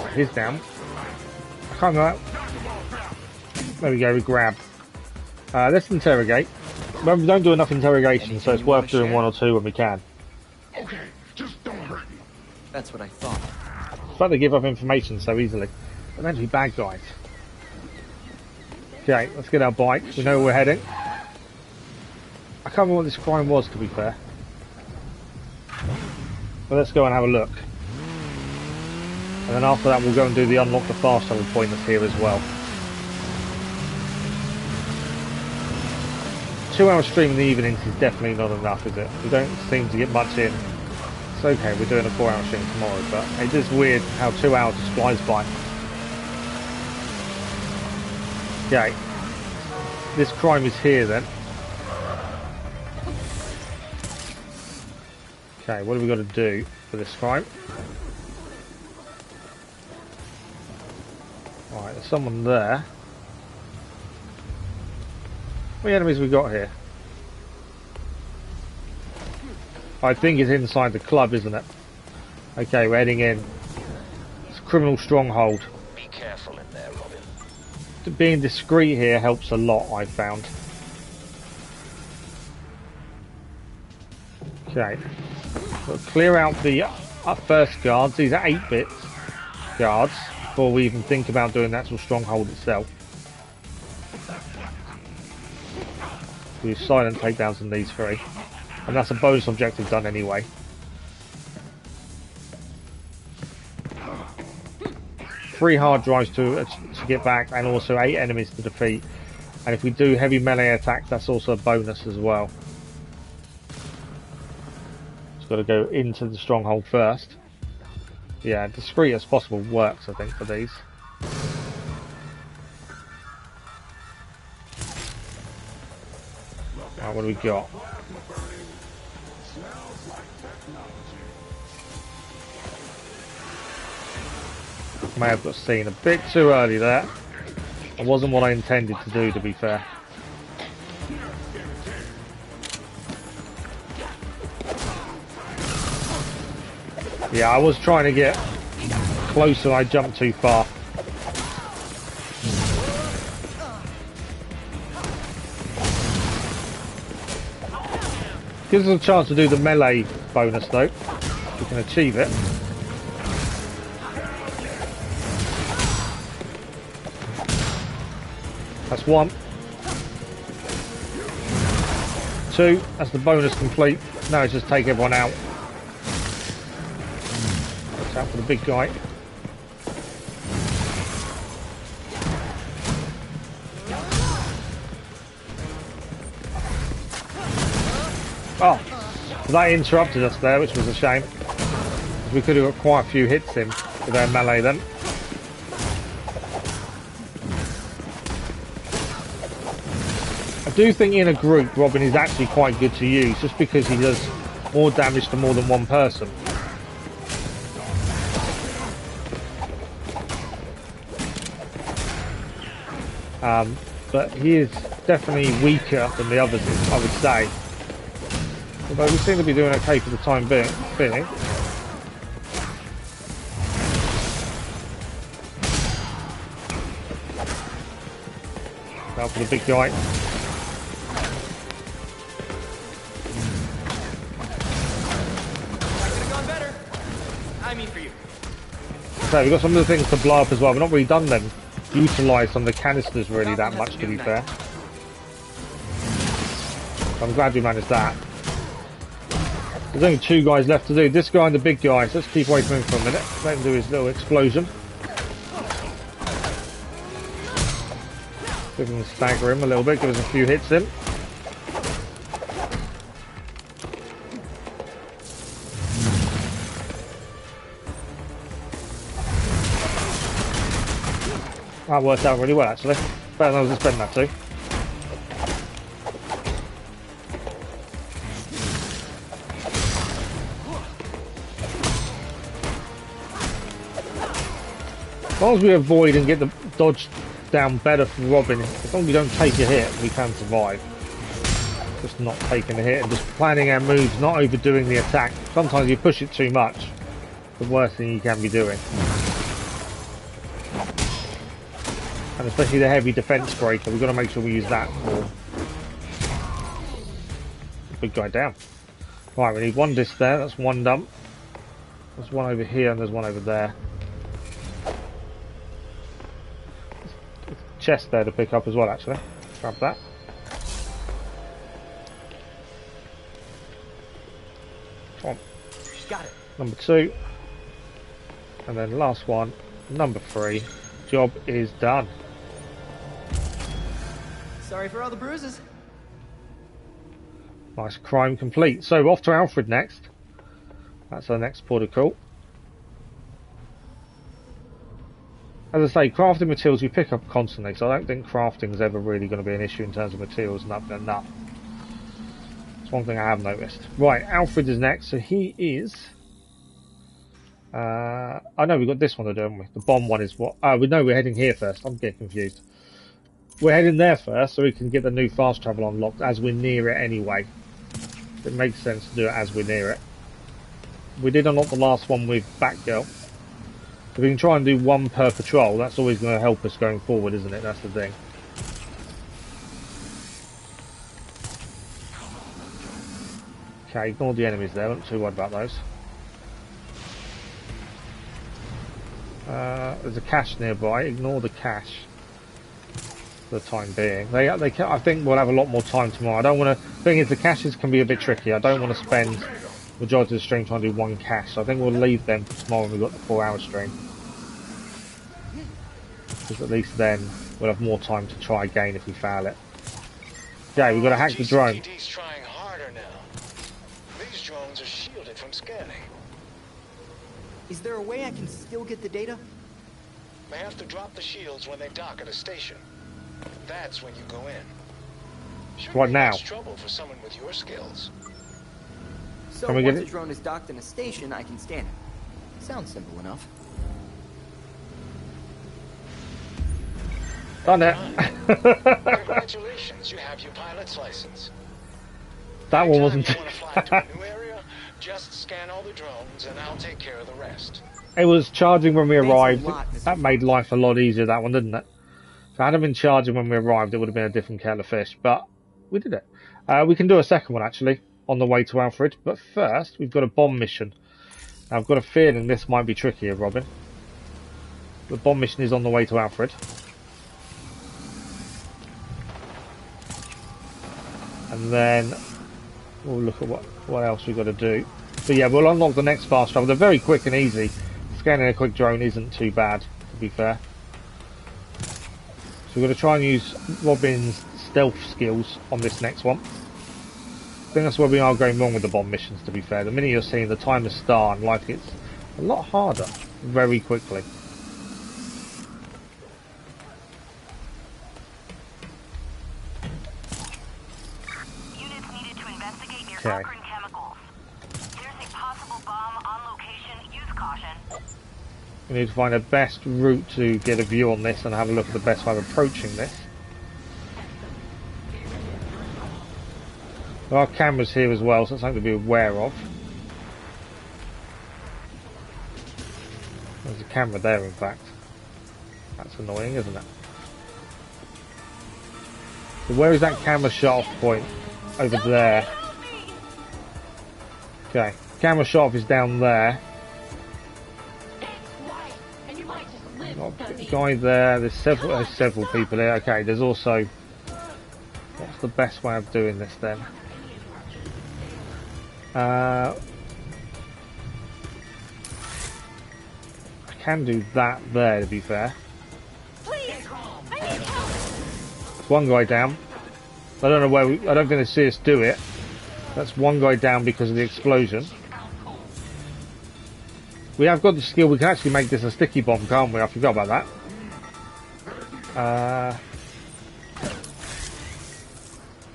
Right, he's down. I can't go out. There we go, we grab. Let's interrogate. Well, we don't do enough interrogation, so it's worth doing one or two when we can. Okay, just don't hurt me. That's what I thought. It's like they give up information so easily. They're meant to be bad guys. Okay, let's get our bike. We know where we're heading. I can't remember what this crime was, to be fair. But let's go and have a look. And then after that we'll go and do the unlock the fast travel point that's here as well. 2-hour stream in the evenings is definitely not enough, is it? We don't seem to get much in. It's okay, we're doing a 4-hour stream tomorrow, but it is weird how 2 hours just flies by. Okay. This crime is here then. Okay, what have we got to do for this crime? Alright, there's someone there. What enemies have we got here? I think it's inside the club, isn't it? Okay, we're heading in. It's a criminal stronghold. Be careful in there, Robin. Being discreet here helps a lot, I've found. Okay. We'll clear out the first guards. These are 8-bit guards before we even think about doing the actual stronghold itself. Do silent takedowns on these 3. And that's a bonus objective done anyway. 3 hard drives to get back, and also 8 enemies to defeat. And if we do heavy melee attacks, that's also a bonus as well. Just got to go into the stronghold first. Yeah, discreet as possible works, I think, for these. Right, what do we got? May have got seen a bit too early there. It wasn't what I intended to do, to be fair. Yeah, I was trying to get closer and I jumped too far. Gives us a chance to do the melee bonus though. We can achieve it. That's 1. 2. That's the bonus complete. Now it's just take everyone out. Watch out for the big guy. Oh, so that interrupted us there, which was a shame. We could have got quite a few hits in with their melee then. I do think in a group Robin is actually quite good to use, just because he does more damage to more than one person. But he is definitely weaker than the others, I would say. Although we seem to be doing okay for the time being. Now for the big guy. So we've got some of the things to blow up as well. We've not really done them. Utilised some of the canisters really that much, to be fair. I'm glad we managed that. There's only 2 guys left to do. This guy and the big guy. So let's keep away from him for a minute. Let him do his little explosion. We can stagger him a little bit. Give us a few hits in. That worked out really well, actually. Better than I was expecting that to. As long as we avoid and get the dodge down better for Robin, as long as we don't take a hit, we can survive. Just not taking a hit and just planning our moves, not overdoing the attack. Sometimes you push it too much, the worst thing you can be doing. And especially the heavy defense breaker, we've got to make sure we use that for big guy down. Right, we need 1 disc there, that's 1 dump. There's 1 over here and there's 1 over there. Chest there to pick up as well, actually. Grab that. Come on. Got it. Number 2. And then last one, number 3. Job is done. Sorry for all the bruises. Nice, crime complete. So off to Alfred next. That's our next port of call. As I say, crafting materials we pick up constantly, so I don't think crafting is ever really going to be an issue in terms of materials and up and enough. That's one thing I have noticed. Right, Alfred is next, so he is... I know we've got this one to do, haven't we? The bomb one is what... Oh, we know we're heading here first. I'm getting confused. We're heading there first, so we can get the new fast travel unlocked as we're near it anyway. It makes sense to do it as we're near it. We did unlock the last one with Batgirl. If we can try and do one per patrol, that's always going to help us going forward, isn't it? That's the thing. Okay, ignore the enemies there. I'm not too worried about those. There's a cache nearby. Ignore the cache for the time being. I think we'll have a lot more time tomorrow. I don't want to... The thing is, the caches can be a bit tricky. I don't want to spend the majority of the stream trying to do one cache. So I think we'll leave them for tomorrow when we've got the 4-hour stream. Because at least then we'll have more time to try again if we fail it. Yeah, we've got to hack the drone. GCPD's trying harder now. These drones are shielded from scanning. Is there a way I can still get the data? They have to drop the shields when they dock at a station. That's when you go in. Sure, Right now. It's trouble for someone with your skills. So Can we get once it? a drone is docked in a station, I can scan it. Sounds simple enough. Done it. Congratulations, you have your pilot's license. That one wasn't... Anytime you want to fly to a new area, just scan all the drones and I'll take care of the rest. It was charging when we Thanks a arrived. lot, Mr. That made life a lot easier, that one, didn't it? If it hadn't been charging when we arrived, it would have been a different kettle of fish. But we did it. We can do a second one, actually, on the way to Alfred. But first, we've got a bomb mission. Now, I've got a feeling this might be trickier, Robin. The bomb mission is on the way to Alfred. And then we'll look at what else we've got to do. So yeah, we'll unlock the next fast travel. They're very quick and easy. Scanning a quick drone isn't too bad, to be fair. So we're going to try and use Robin's stealth skills on this next one. I think that's where we are going wrong with the bomb missions, to be fair. The minute you're seeing the timer start and life gets a lot harder very quickly. Okay. We need to find the best route to get a view on this and have a look at the best way of approaching this. There are cameras here as well, so it's something to be aware of. There's a camera there, in fact. That's annoying, isn't it? So where is that camera shut off point? Over there. Okay, camera shot off is down there. Guy there. There's several people here. Okay, there's also. What's the best way of doing this then? I can do that there, to be fair. There's one guy down. I don't know where. I don't think they see us do it. That's one guy down because of the explosion. We have got the skill, we can actually make this a sticky bomb, can't we? I forgot about that.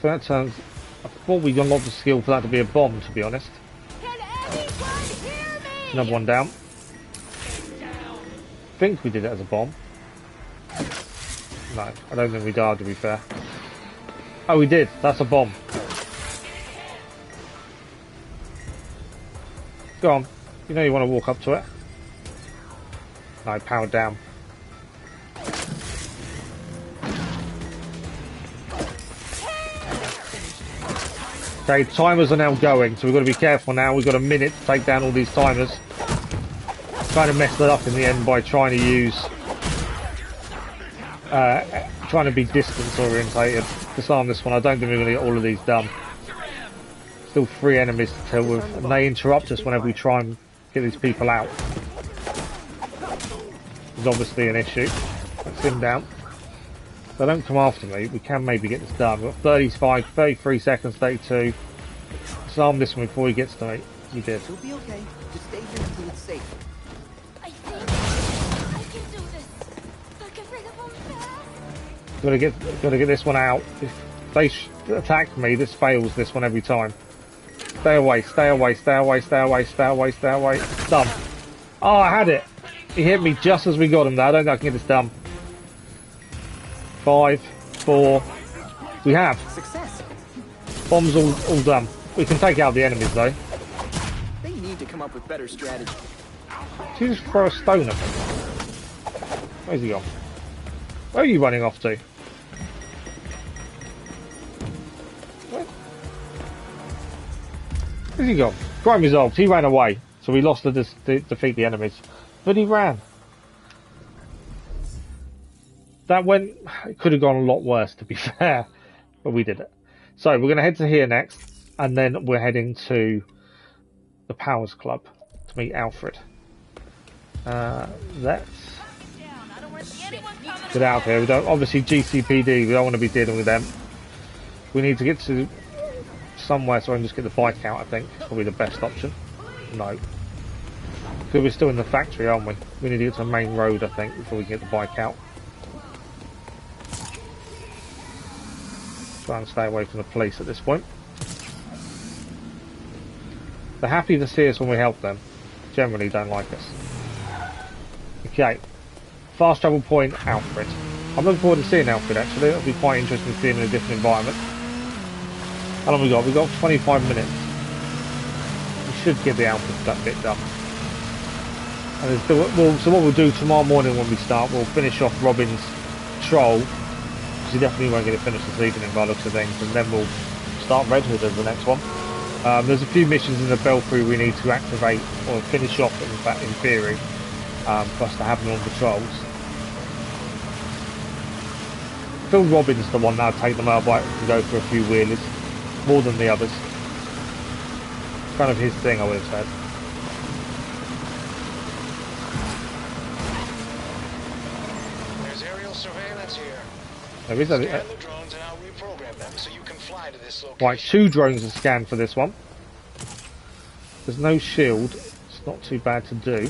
So that turns... I thought we unlocked the skill for that to be a bomb, to be honest. Another one down. I think we did it as a bomb. No, I don't think we died, to be fair. Oh, we did. That's a bomb. Go on. You know you want to walk up to it. No, powered down. Okay, timers are now going, so we've got to be careful now. We've got a minute to take down all these timers. Kind of messed that up in the end by trying to use... trying to be distance orientated. Disarm this one. I don't think we're going to get all of these done. Still 3 enemies to deal with, and they interrupt us whenever we try and get these people out. There's obviously an issue. That's him down. If they don't come after me, we can maybe get this done. We've got 33 seconds, 32. disarm this one before he gets to me. You did. You'll be okay. Just stay here until it's safe. I think I can do this. I can bring them fast. Gotta get this one out. If they attack me, this fails this one every time. Stay away, stay away, stay away, stay away, stay away, stay away. Done. Oh, I had it. He hit me just as we got him there. I don't think I can get this done. 5, 4. We have. Success. Bombs all done. We can take out the enemies though. They need to come up with better strategy. Did you just throw a stone at me? Where's he gone? Where are you running off to? Where's he gone? Crime resolved. He ran away. So we lost to defeat the enemies. But he ran. That went... It could have gone a lot worse, to be fair. But we did it. So we're going to head to here next. And then we're heading to the Powers Club to meet Alfred. Let's get out of here. We don't... Obviously, GCPD. We don't want to be dealing with them. We need to get to somewhere so I can just get the bike out, I think. Probably the best option. No. Because we're still in the factory, aren't we? We need to get to the main road, I think, before we get the bike out. Try and stay away from the police at this point. They're happy to see us when we help them. Generally don't like us. Okay. Fast travel point, Alfred. I'm looking forward to seeing Alfred, actually. It'll be quite interesting to see him in a different environment. How long have we got? We've got 25 minutes. We should get the Alfred bit done. And so what we'll do tomorrow morning when we start, we'll finish off Robin's Troll. Because he definitely won't get it finished this evening by the looks of things. And then we'll start Red Hood as the next one. There's a few missions in the Belfry we need to activate, or finish off, in fact, in theory, for us to have them on patrols. I feel Robin's the one that'll take the motorbike to go for a few wheelies. More than the others. Kind of his thing, I would have said. There's aerial surveillance here. There is Scan the drones and I'll reprogram them so you can fly to this location. Right, 2 drones are scanned for this one. There's no shield. It's not too bad to do.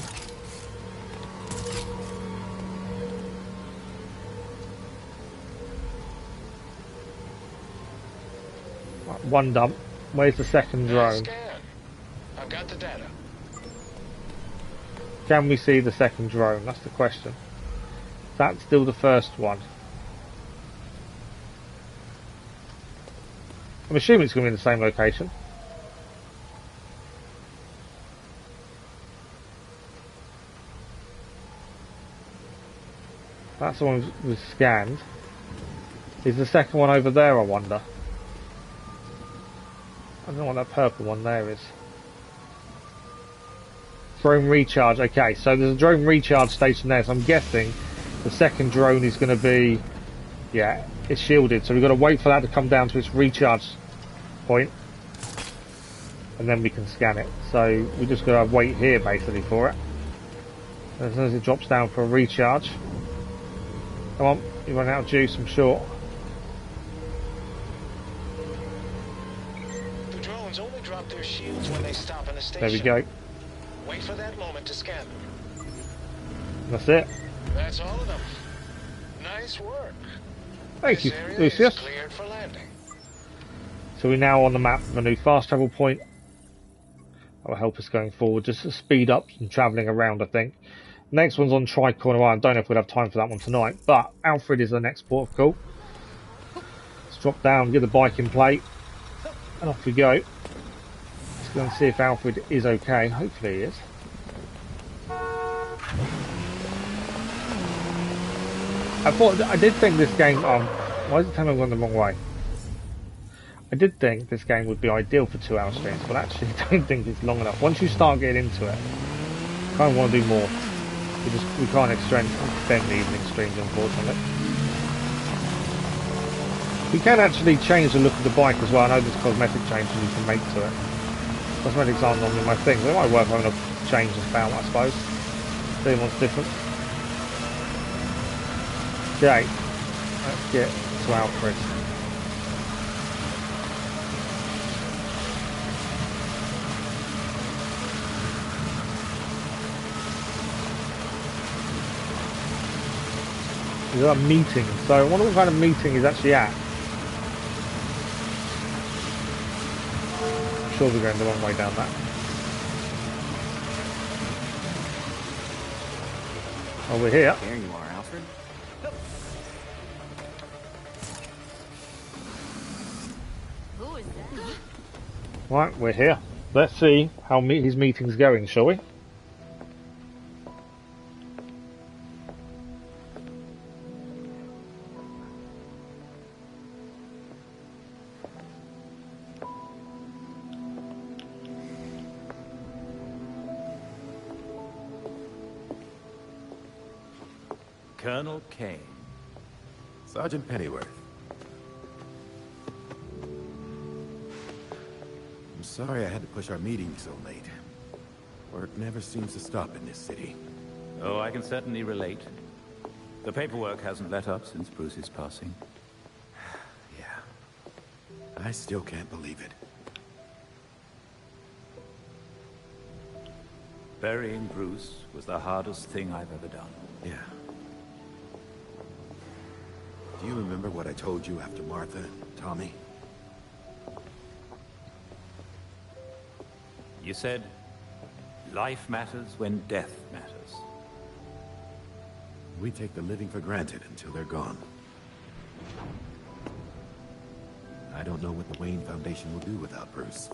Right, 1 dump. Where's the second drone? Scan. I've got the data. Can we see the second drone? That's the question. That's still the first one. I'm assuming it's going to be in the same location. That's the one we've scanned. Is the second one over there, I wonder? I don't know what that purple one there is. Drone recharge. Okay, so there's a drone recharge station there, so I'm guessing the second drone is going to be... Yeah, it's shielded, so we've got to wait for that to come down to its recharge point. And then we can scan it. So we just got to wait here, basically, for it. And as soon as it drops down for a recharge... Come on, you run out of juice, I'm sure. The drones only drop their shields when they stop in a station. There we go. Wait for that moment to scan them. That's it. That's all of them. Nice work. Thank you, This area Lucius. is cleared for landing. So we're now on the map of a new fast travel point. That will help us going forward, just to speed up some travelling around, I think. Next one's on Tricorner Island. Don't know if we'll have time for that one tonight, but Alfred is the next port of call. Let's drop down, get the bike in plate, and off we go. Let's go and see if Alfred is okay. Hopefully he is. I did think this game. Why is it telling me I'm going the wrong way? I did think this game would be ideal for 2-hour streams, but actually I don't think it's long enough. Once you start getting into it, I kind of want to do more. We can't extend the evening streams, unfortunately. We can actually change the look of the bike as well. I know there's cosmetic changes you can make to it. Cosmetics aren't normally my thing, but it might work having a change of spout, I suppose. See what's different. Okay, let's get to Alfred. He's at a meeting, so I wonder what kind of meeting he's actually at. I'm sure we're going the wrong way down that. Oh, we're here. There you are, Alfred. Who is that? Right, we're here. Let's see how his meeting's going, shall we? Colonel Kane. Sergeant Pennyworth. I'm sorry I had to push our meeting so late. Work never seems to stop in this city. Oh, I can certainly relate. The paperwork hasn't let up since Bruce's passing. Yeah. I still can't believe it. Burying Bruce was the hardest thing I've ever done. Yeah. Do you remember what I told you after Martha and Tommy? You said, life matters when death matters. We take the living for granted until they're gone. I don't know what the Wayne Foundation will do without Bruce.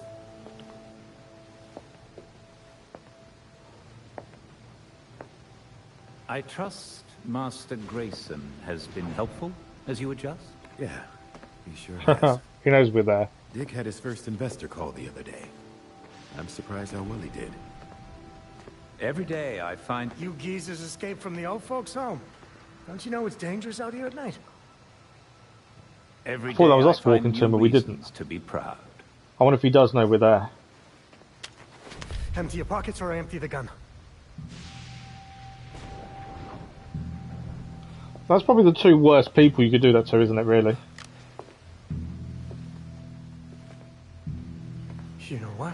I trust Master Grayson has been helpful as you adjust? Yeah, he sure has. He knows we're there. Dick had his first investor call the other day. I'm surprised how well he did. Every day I find... You geezers escaped from the old folks' home. Don't you know it's dangerous out here at night? Every I thought that was day us I find walking to him, new but we reasons didn't. to be proud. I wonder if he does know we're there. Empty your pockets or I empty the gun. That's probably the two worst people you could do that to, isn't it, really? You know what?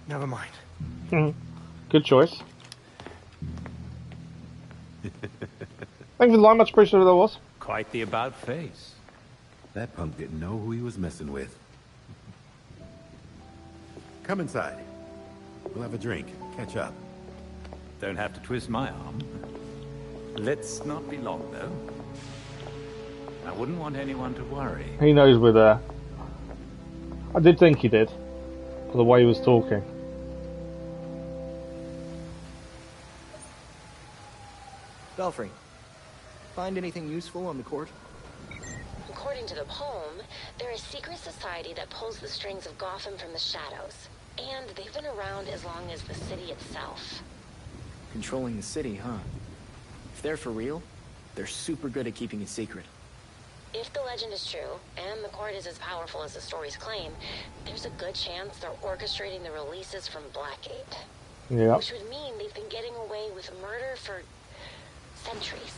Never mind. Good choice. Thank you for the line, much appreciated that was. Quite the about face. That punk didn't know who he was messing with. Come inside. We'll have a drink, catch up. Don't have to twist my arm. Let's not be long, though. I wouldn't want anyone to worry. He knows we're there. I did think he did, for the way he was talking. Belfry, find anything useful on the court? According to the poem, they're a secret society that pulls the strings of Gotham from the shadows. And they've been around as long as the city itself. Controlling the city, huh? If they're for real, they're super good at keeping it secret. If the legend is true, and the court is as powerful as the stories claim, there's a good chance they're orchestrating the releases from Blackgate. Yeah. Which would mean they've been getting away with murder for centuries.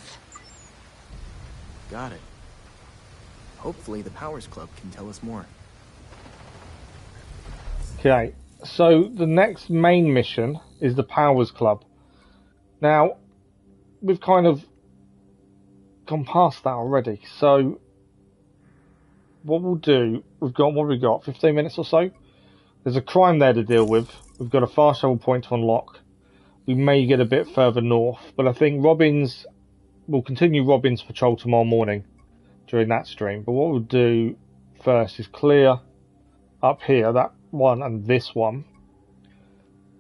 Got it. Hopefully the Powers Club can tell us more. Okay, so the next main mission is the Powers Club. Now, we've kind of gone past that already, so what we'll do, what have we got, 15 minutes or so? There's a crime there to deal with. We've got a fast travel point to unlock. We may get a bit further north, but I think we'll continue Robin's patrol tomorrow morning during that stream. But what we'll do first is clear up here, that one and this one,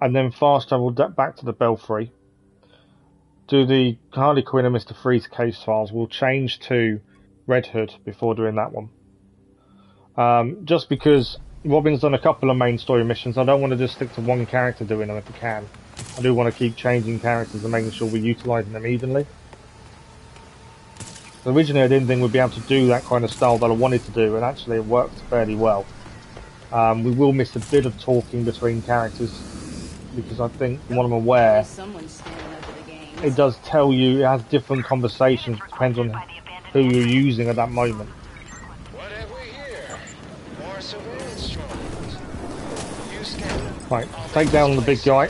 and then fast travel back to the Belfry. Do the Harley Quinn and Mr. Freeze case files. We'll change to Red Hood before doing that one. Just because Robin's done a couple of main story missions, I don't want to just stick to one character doing them if we can. I do want to keep changing characters and making sure we're utilising them evenly. Originally I didn't think we'd be able to do that kind of style that I wanted to do, and actually it worked fairly well. We will miss a bit of talking between characters, because I think, from what I'm aware, it does tell you, it has different conversations, depends on who you're using at that moment. What have we here? More surveillance drones. You scan. Right, take down the big guy.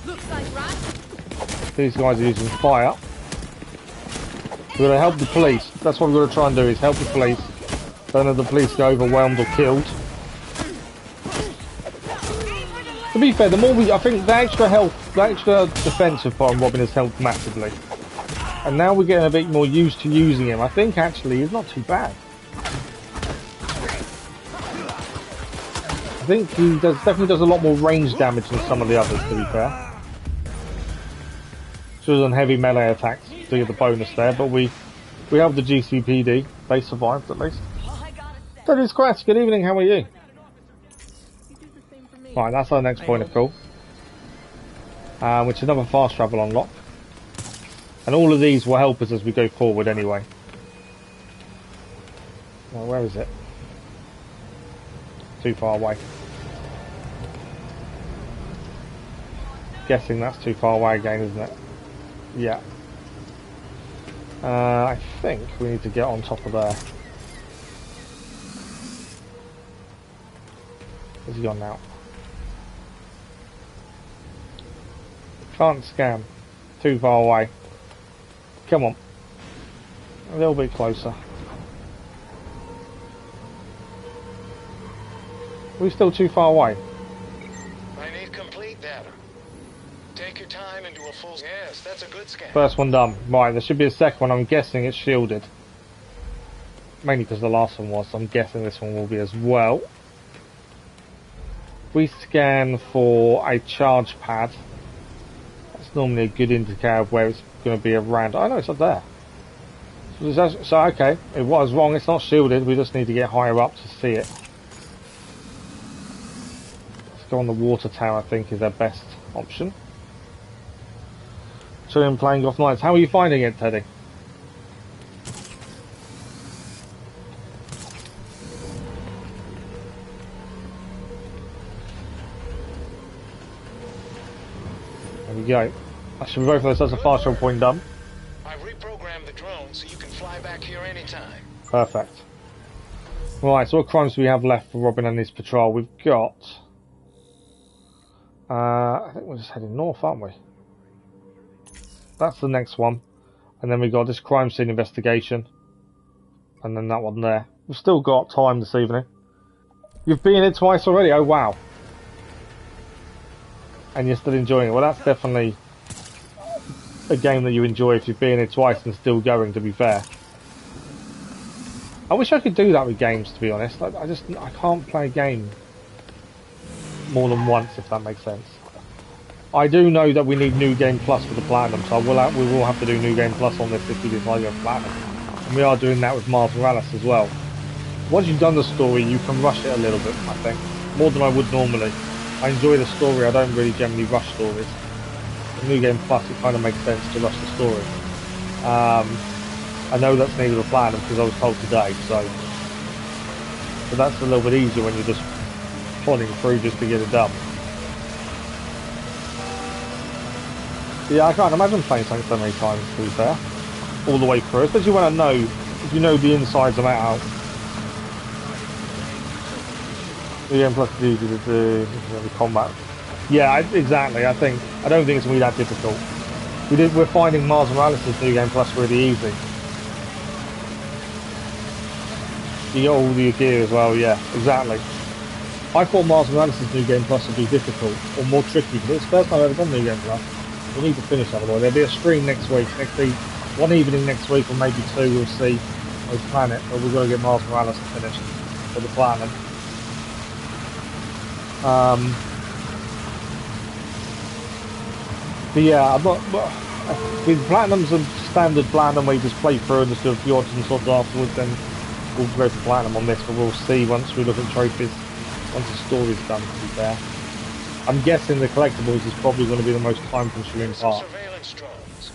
Looks like right. These guys are using fire. We're gonna help the police. That's what we're gonna try and do, is help the police. Don't let the police get overwhelmed or killed. To be fair, the more I think the extra health, the extra defensive part of Robin has helped massively. And now we're getting a bit more used to using him. I think actually he's not too bad. I think he definitely does a lot more range damage than some of the others, to be fair. So on heavy melee attacks to get the bonus there, but we have the GCPD. They survived at least. That is Crash, good evening, how are you? Right, that's our next point of call. Which is another fast travel unlock. And all of these will help us as we go forward anyway. Well, where is it? Too far away. Guessing that's too far away again, isn't it? Yeah. I think we need to get on top of there. Where's he gone now? Can't scan. Too far away. Come on. A little bit closer. We're still too far away. I need complete data. Take your time and do a full... Yes, that's a good scan. First one done. Right, there should be a second one. I'm guessing it's shielded. Mainly because the last one was. So I'm guessing this one will be as well. We scan for a charge pad. That's normally a good indicator of where it's going to be around. Oh no, it's up there. So okay, it was wrong. It's not shielded. We just need to get higher up to see it. Let's go on the water tower. I think is our best option. So I'm playing Gotham Knights. How are you finding it, Teddy? There we go. That should be both of those. That's a fast travel point done. I've reprogrammed the drone so you can fly back here anytime. Perfect. Right, so what crimes do we have left for Robin and his patrol? We've got... I think we're just heading north, aren't we? That's the next one. And then we got this crime scene investigation. And then that one there. We've still got time this evening. You've been in it twice already? Oh, wow. And you're still enjoying it. Well, that's definitely a game that you enjoy if you've been in it twice and still going, to be fair. I wish I could do that with games, to be honest. I can't play a game more than once, if that makes sense. I do know that we need New Game Plus for the Platinum, so we will have to do New Game Plus on this if we decide to go Platinum. And we are doing that with Miles Morales as well. Once you've done the story, you can rush it a little bit, I think. More than I would normally. I enjoy the story, I don't really generally rush stories. In New Game Plus, it kind of makes sense to rush the story. I know that's needed a Platinum because I was told today, so that's a little bit easier when you're just plodding through just to get it done. Yeah, I can't imagine playing something so many times, to be fair. All the way through, especially when if you know the insides of it out. The game plus the combat. Yeah, exactly. I don't think it's going to be that difficult. We're finding Miles Morales' New Game Plus really easy. You get all the gear as well, yeah, exactly. I thought Miles Morales' New Game Plus would be difficult, or more tricky, but it's the first time I've ever done New Game Plus. We need to finish otherwise. There'll be a stream next week, one evening next week, or maybe two, we'll see. We'll plan it, but we've got to get Miles Morales finished for the Platinum. But yeah, with Platinum's a standard Platinum where you just play through and just do a few odds and sods afterwards, then we'll go for Platinum on this, but we'll see once we look at trophies, once the story's done, to be fair. I'm guessing the collectibles is probably going to be the most time-consuming part. Surveillance drones.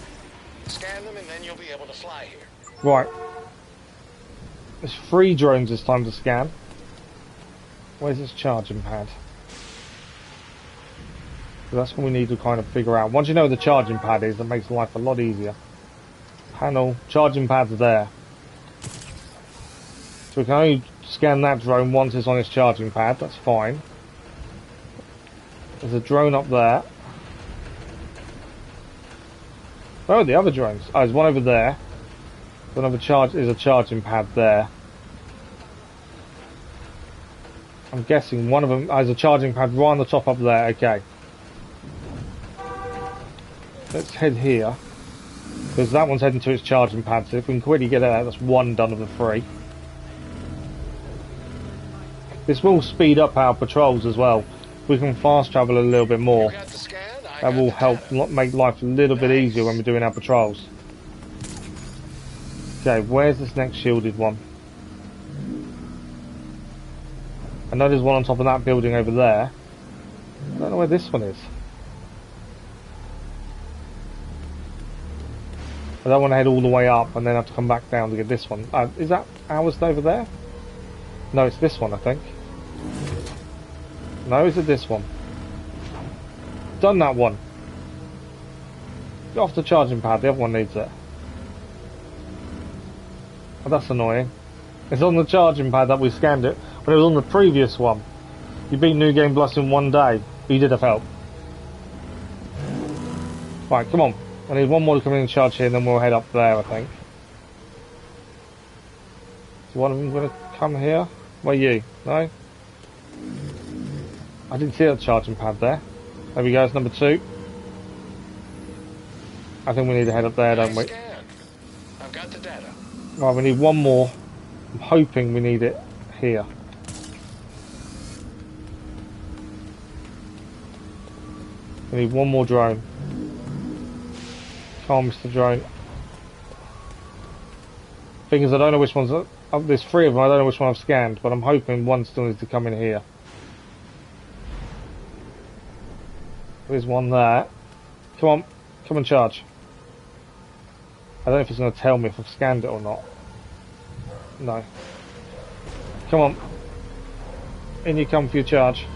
Scan them and then you'll be able to fly here. Right. There's 3 drones this time to scan. Where's this charging pad? So that's what we need to kind of figure out. Once you know where the charging pad is, that makes life a lot easier. Panel, charging pad's there. So we can only scan that drone once it's on its charging pad, that's fine. There's a drone up there. Oh, the other drones. Oh, there's one over there. Another charge is a charging pad there. I'm guessing one of them has a charging pad right on the top up there. Okay. Let's head here. Because that one's heading to its charging pad, so if we can quickly get out, that's one done of the 3. This will speed up our patrols as well. We can fast travel a little bit more. That will help make life a little bit easier when we're doing our patrols. Okay, where's this next shielded one? I know there's one on top of that building over there. I don't know where this one is. I don't want to head all the way up and then have to come back down to get this one. Is that ours over there? No, it's this one, I think. No, is it this one? Done that one. Get off the charging pad, the other one needs it. Oh, that's annoying. It's on the charging pad that we scanned it. When it was on the previous one. You beat New Game Plus in 1 day. You did have help. Right, come on. I need one more to come in and charge here, and then we'll head up there, I think. Is one of them going to come here? Where are you? No? I didn't see that charging pad there. There we go, it's number 2. I think we need to head up there, don't we? I've got the data. Right, we need one more. I'm hoping we need it here. We need one more drone. Come on, Mr. Drone. Thing is, I don't know which ones. There's 3 of them. I don't know which one I've scanned, but I'm hoping one still needs to come in here. There's one there. Come on, come and charge. I don't know if it's going to tell me if I've scanned it or not. No. Come on. In you come for your charge.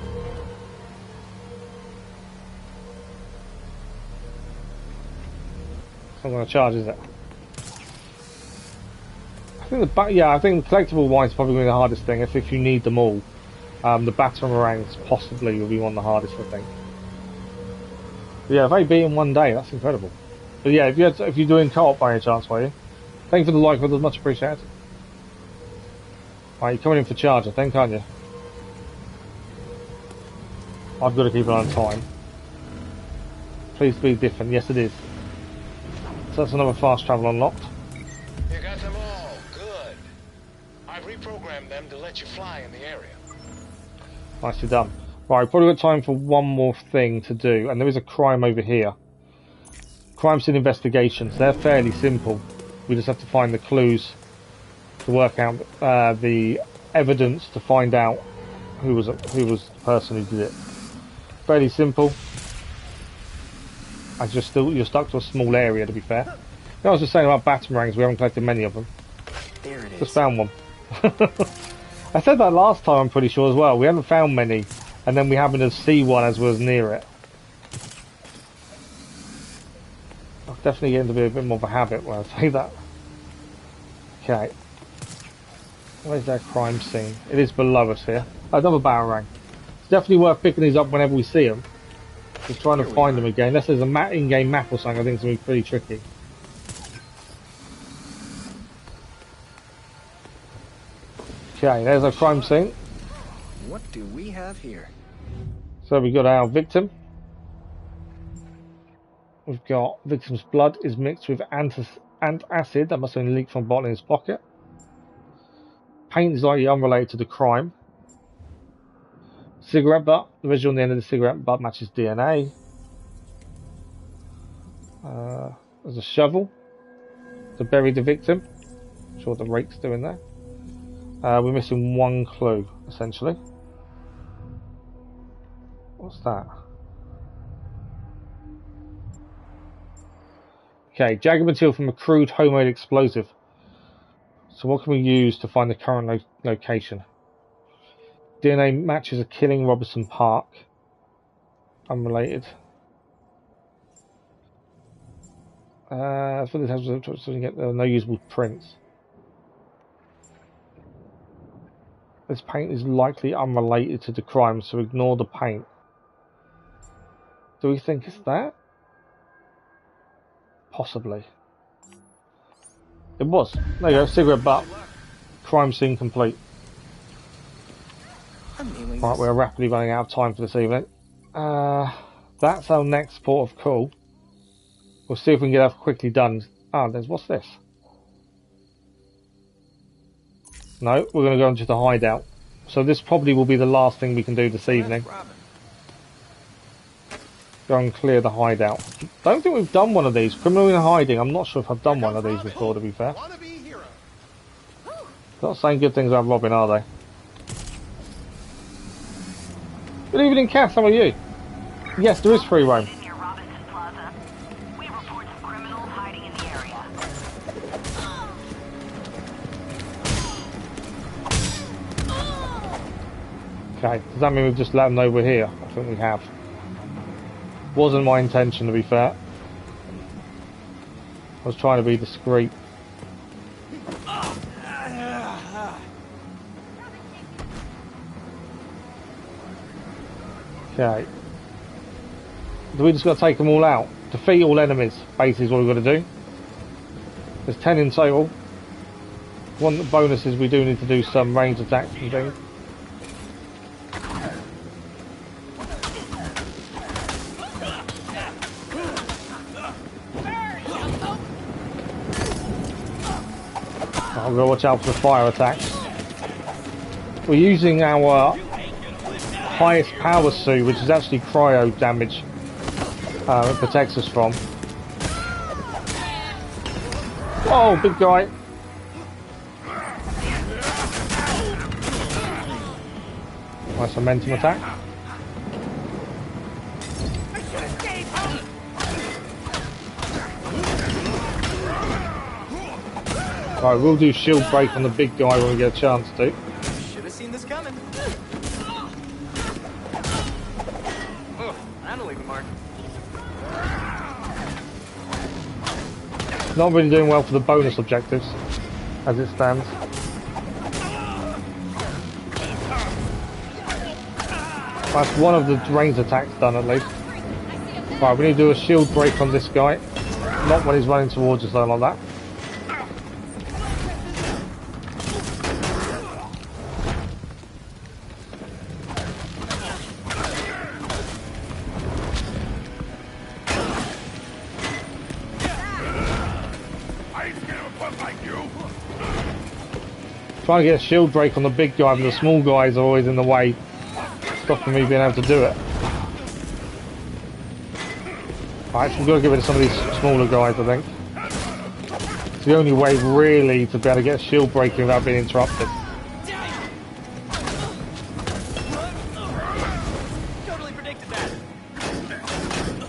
I'm going to charge, is it? I think I think the collectible wise is probably going to be the hardest thing. If you need them all, the batarangs possibly will be one of the hardest, I think. But yeah, if they beat in 1 day, that's incredible. But yeah, if you're doing co-op by any chance, are you? Thank you for the like, that's much appreciated. Right, you're coming in for charge, I think, aren't you? I've got to keep an eye on time. Please be different. Yes, it is. So that's another fast travel unlocked. You got them all. Good. I've reprogrammed them to let you fly in the area. Nicely done. Right, probably got time for one more thing to do, and there is a crime over here. Crime scene investigations. They're fairly simple. We just have to find the clues to work out the evidence to find out who was the person who did it. Fairly simple. You're stuck to a small area, to be fair. I was just saying about batarangs, we haven't collected many of them. There it is. Just found one. I said that last time, I'm pretty sure as well. We haven't found many, and then we happened to see one as we was near it. I'm definitely getting to be a bit more of a habit when I say that. Okay. Where's that crime scene? It is below us here. Another batarang. It's definitely worth picking these up whenever we see them. Just trying to find them again. Unless there's a in-game map or something, I think it's going to be pretty tricky. Okay, there's our crime scene. What do we have here? So we got our victim. We've got victim's blood is mixed with antacid that must have been leaked from a bottle in his pocket. Paint is likely unrelated to the crime. Cigarette butt. The residue on the end of the cigarette butt matches DNA. There's a shovel to bury the victim. I'm sure what the rake's doing there. We're missing one clue, essentially. What's that? Okay, jagged material from a crude homemade explosive. So what can we use to find the current location? DNA matches a killing Robertson Park. Unrelated. For this has to get no usable prints. This paint is likely unrelated to the crime, so ignore the paint. Do we think it's that? Possibly. It was. There you go, cigarette butt. Crime scene complete. Right, we're rapidly running out of time for this evening. That's our next port of call. We'll see if we can get that quickly done. Ah, what's this? No, we're going to go into the hideout. So this probably will be the last thing we can do this evening. Go and clear the hideout. Don't think we've done one of these. Criminal in hiding. I'm not sure if I've done one of these before, to be fair. Not saying good things about Robin, are they? Good evening, Cass. How are you? Yes, there is free roam. Okay, does that mean we've just let them know we're here? I think we have. Wasn't my intention, to be fair. I was trying to be discreet. Okay. Do we just got to take them all out? Defeat all enemies, basically is what we've got to do. There's 10 in total. One of the bonuses, we do need to do some range attacks and things. I've got to watch out for the fire attacks. We're using our highest power suit, which is actually cryo damage. It protects us from. Oh, big guy. Nice momentum attack. Right, we'll do shield break on the big guy when we get a chance to. Should have seen this coming. Oh, that'll leave a mark. Not really doing well for the bonus objectives, as it stands. That's one of the range attacks done at least. Right, we need to do a shield break on this guy. Not when he's running towards us though, like that. Trying to get a shield break on the big guy, but the small guys are always in the way, stopping me being able to do it. Right, so we've got to get rid of some of these smaller guys, I think. It's the only way, really, to be able to get a shield break without being interrupted. Totally predicted that.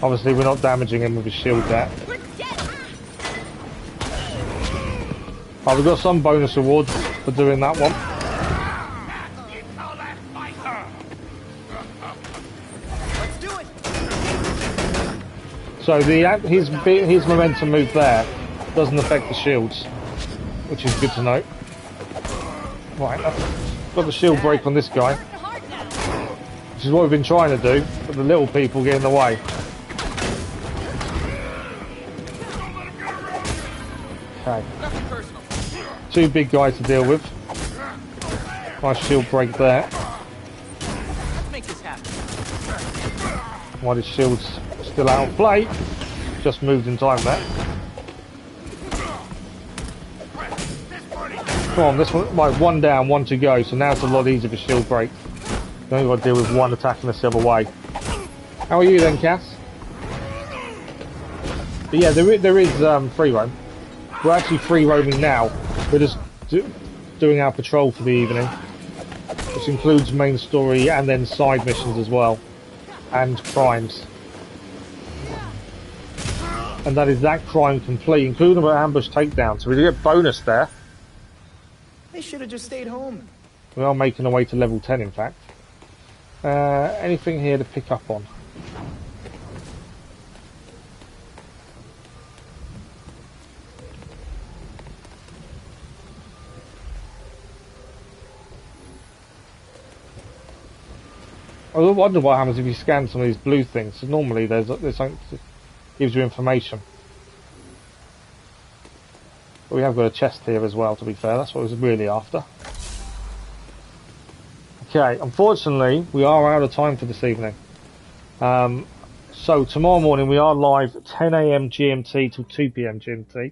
Obviously, we're not damaging him with a shield there. Oh, we've got some bonus rewards for doing that one. Let's do it. So his momentum move there doesn't affect the shields, which is good to know. Right, got the shield break on this guy, which is what we've been trying to do, but the little people get in the way. Okay. Two big guys to deal with. Nice shield break there. Let's make this happen. While his shield's still out of play. Just moved in time there. Come on, this one, right, one down, one to go, so now it's a lot easier for shield break. You've only got to deal with one attacking us the other way. How are you then, Cass? But yeah, there is free roam. We're actually free roaming now. We're just doing our patrol for the evening, which includes main story and then side missions as well, and crimes. And that is that crime complete, including an ambush takedown. So we get bonus there. They should have just stayed home. We are making our way to level 10, in fact. Anything here to pick up on? I wonder what happens if you scan some of these blue things. So normally there's something that gives you information. But we have got a chest here as well, to be fair. That's what I was really after. Okay, unfortunately, we are out of time for this evening. So tomorrow morning we are live 10 AM GMT till 2 PM GMT.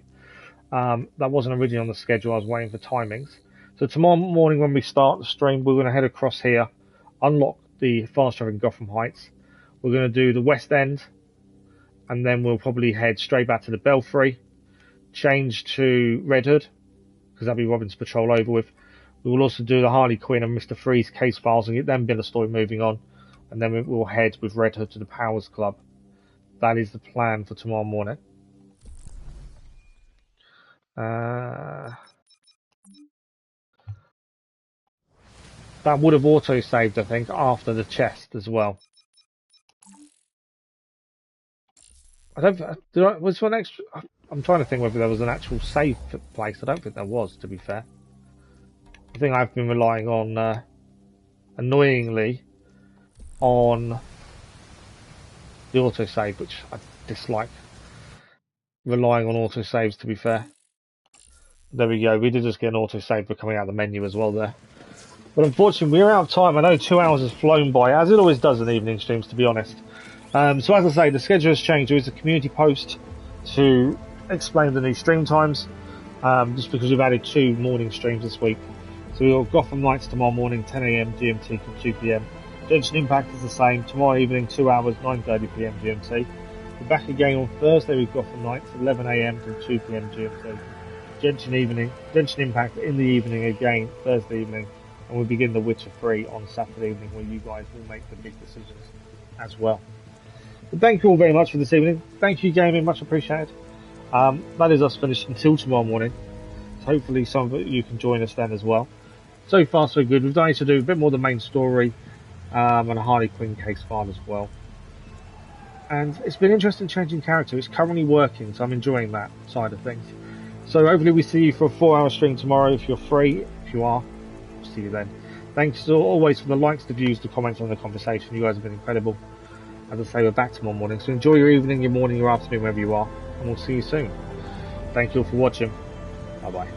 That wasn't originally on the schedule. I was waiting for timings. So tomorrow morning when we start the stream, we're going to head across here, unlock the fast travel in Gotham Heights. We're going to do the West End, and then we'll probably head straight back to the Belfry, change to Red Hood, because that'll be Robin's patrol over with. We will also do the Harley Quinn and Mr. Freeze case files and get them bit of story moving on, and then we'll head with Red Hood to the Powers Club. That is the plan for tomorrow morning. That would have auto-saved, I think, after the chest as well. I don't. Was there an extra? I'm trying to think whether there was an actual save place. I don't think there was, to be fair. I think I've been relying on, annoyingly, on the autosave, which I dislike. Relying on autosaves, to be fair. There we go. We did just get an autosave for coming out of the menu as well there. But unfortunately, we're out of time. I know 2 hours has flown by, as it always does in evening streams, to be honest. So as I say, the schedule has changed. There is a community post to explain the new stream times, just because we've added 2 morning streams this week. So we've got Gotham Knights tomorrow morning, 10 AM GMT till 2 PM. Genshin Impact is the same. Tomorrow evening, 2 hours, 9:30 PM GMT. We're back again on Thursday with Gotham Knights, 11 AM till 2 PM GMT. Genshin Impact in the evening again, Thursday evening. And we begin The Witcher 3 on Saturday evening, where you guys will make the big decisions as well. But thank you all very much for this evening. Thank you, gaming, much appreciated. That is us finished until tomorrow morning. So hopefully some of you can join us then as well. So far so good. We've managed to do a bit more of the main story, and a Harley Quinn case file as well. And it's been interesting changing character. It's currently working, so I'm enjoying that side of things. So hopefully we see you for a 4-hour stream tomorrow if you're free. If you are, see you then. Thanks as always for the likes, the views, the comments on the conversation. You guys have been incredible. As I say, we're back tomorrow morning, so enjoy your evening, your morning, your afternoon, wherever you are, and we'll see you soon. Thank you all for watching. Bye bye.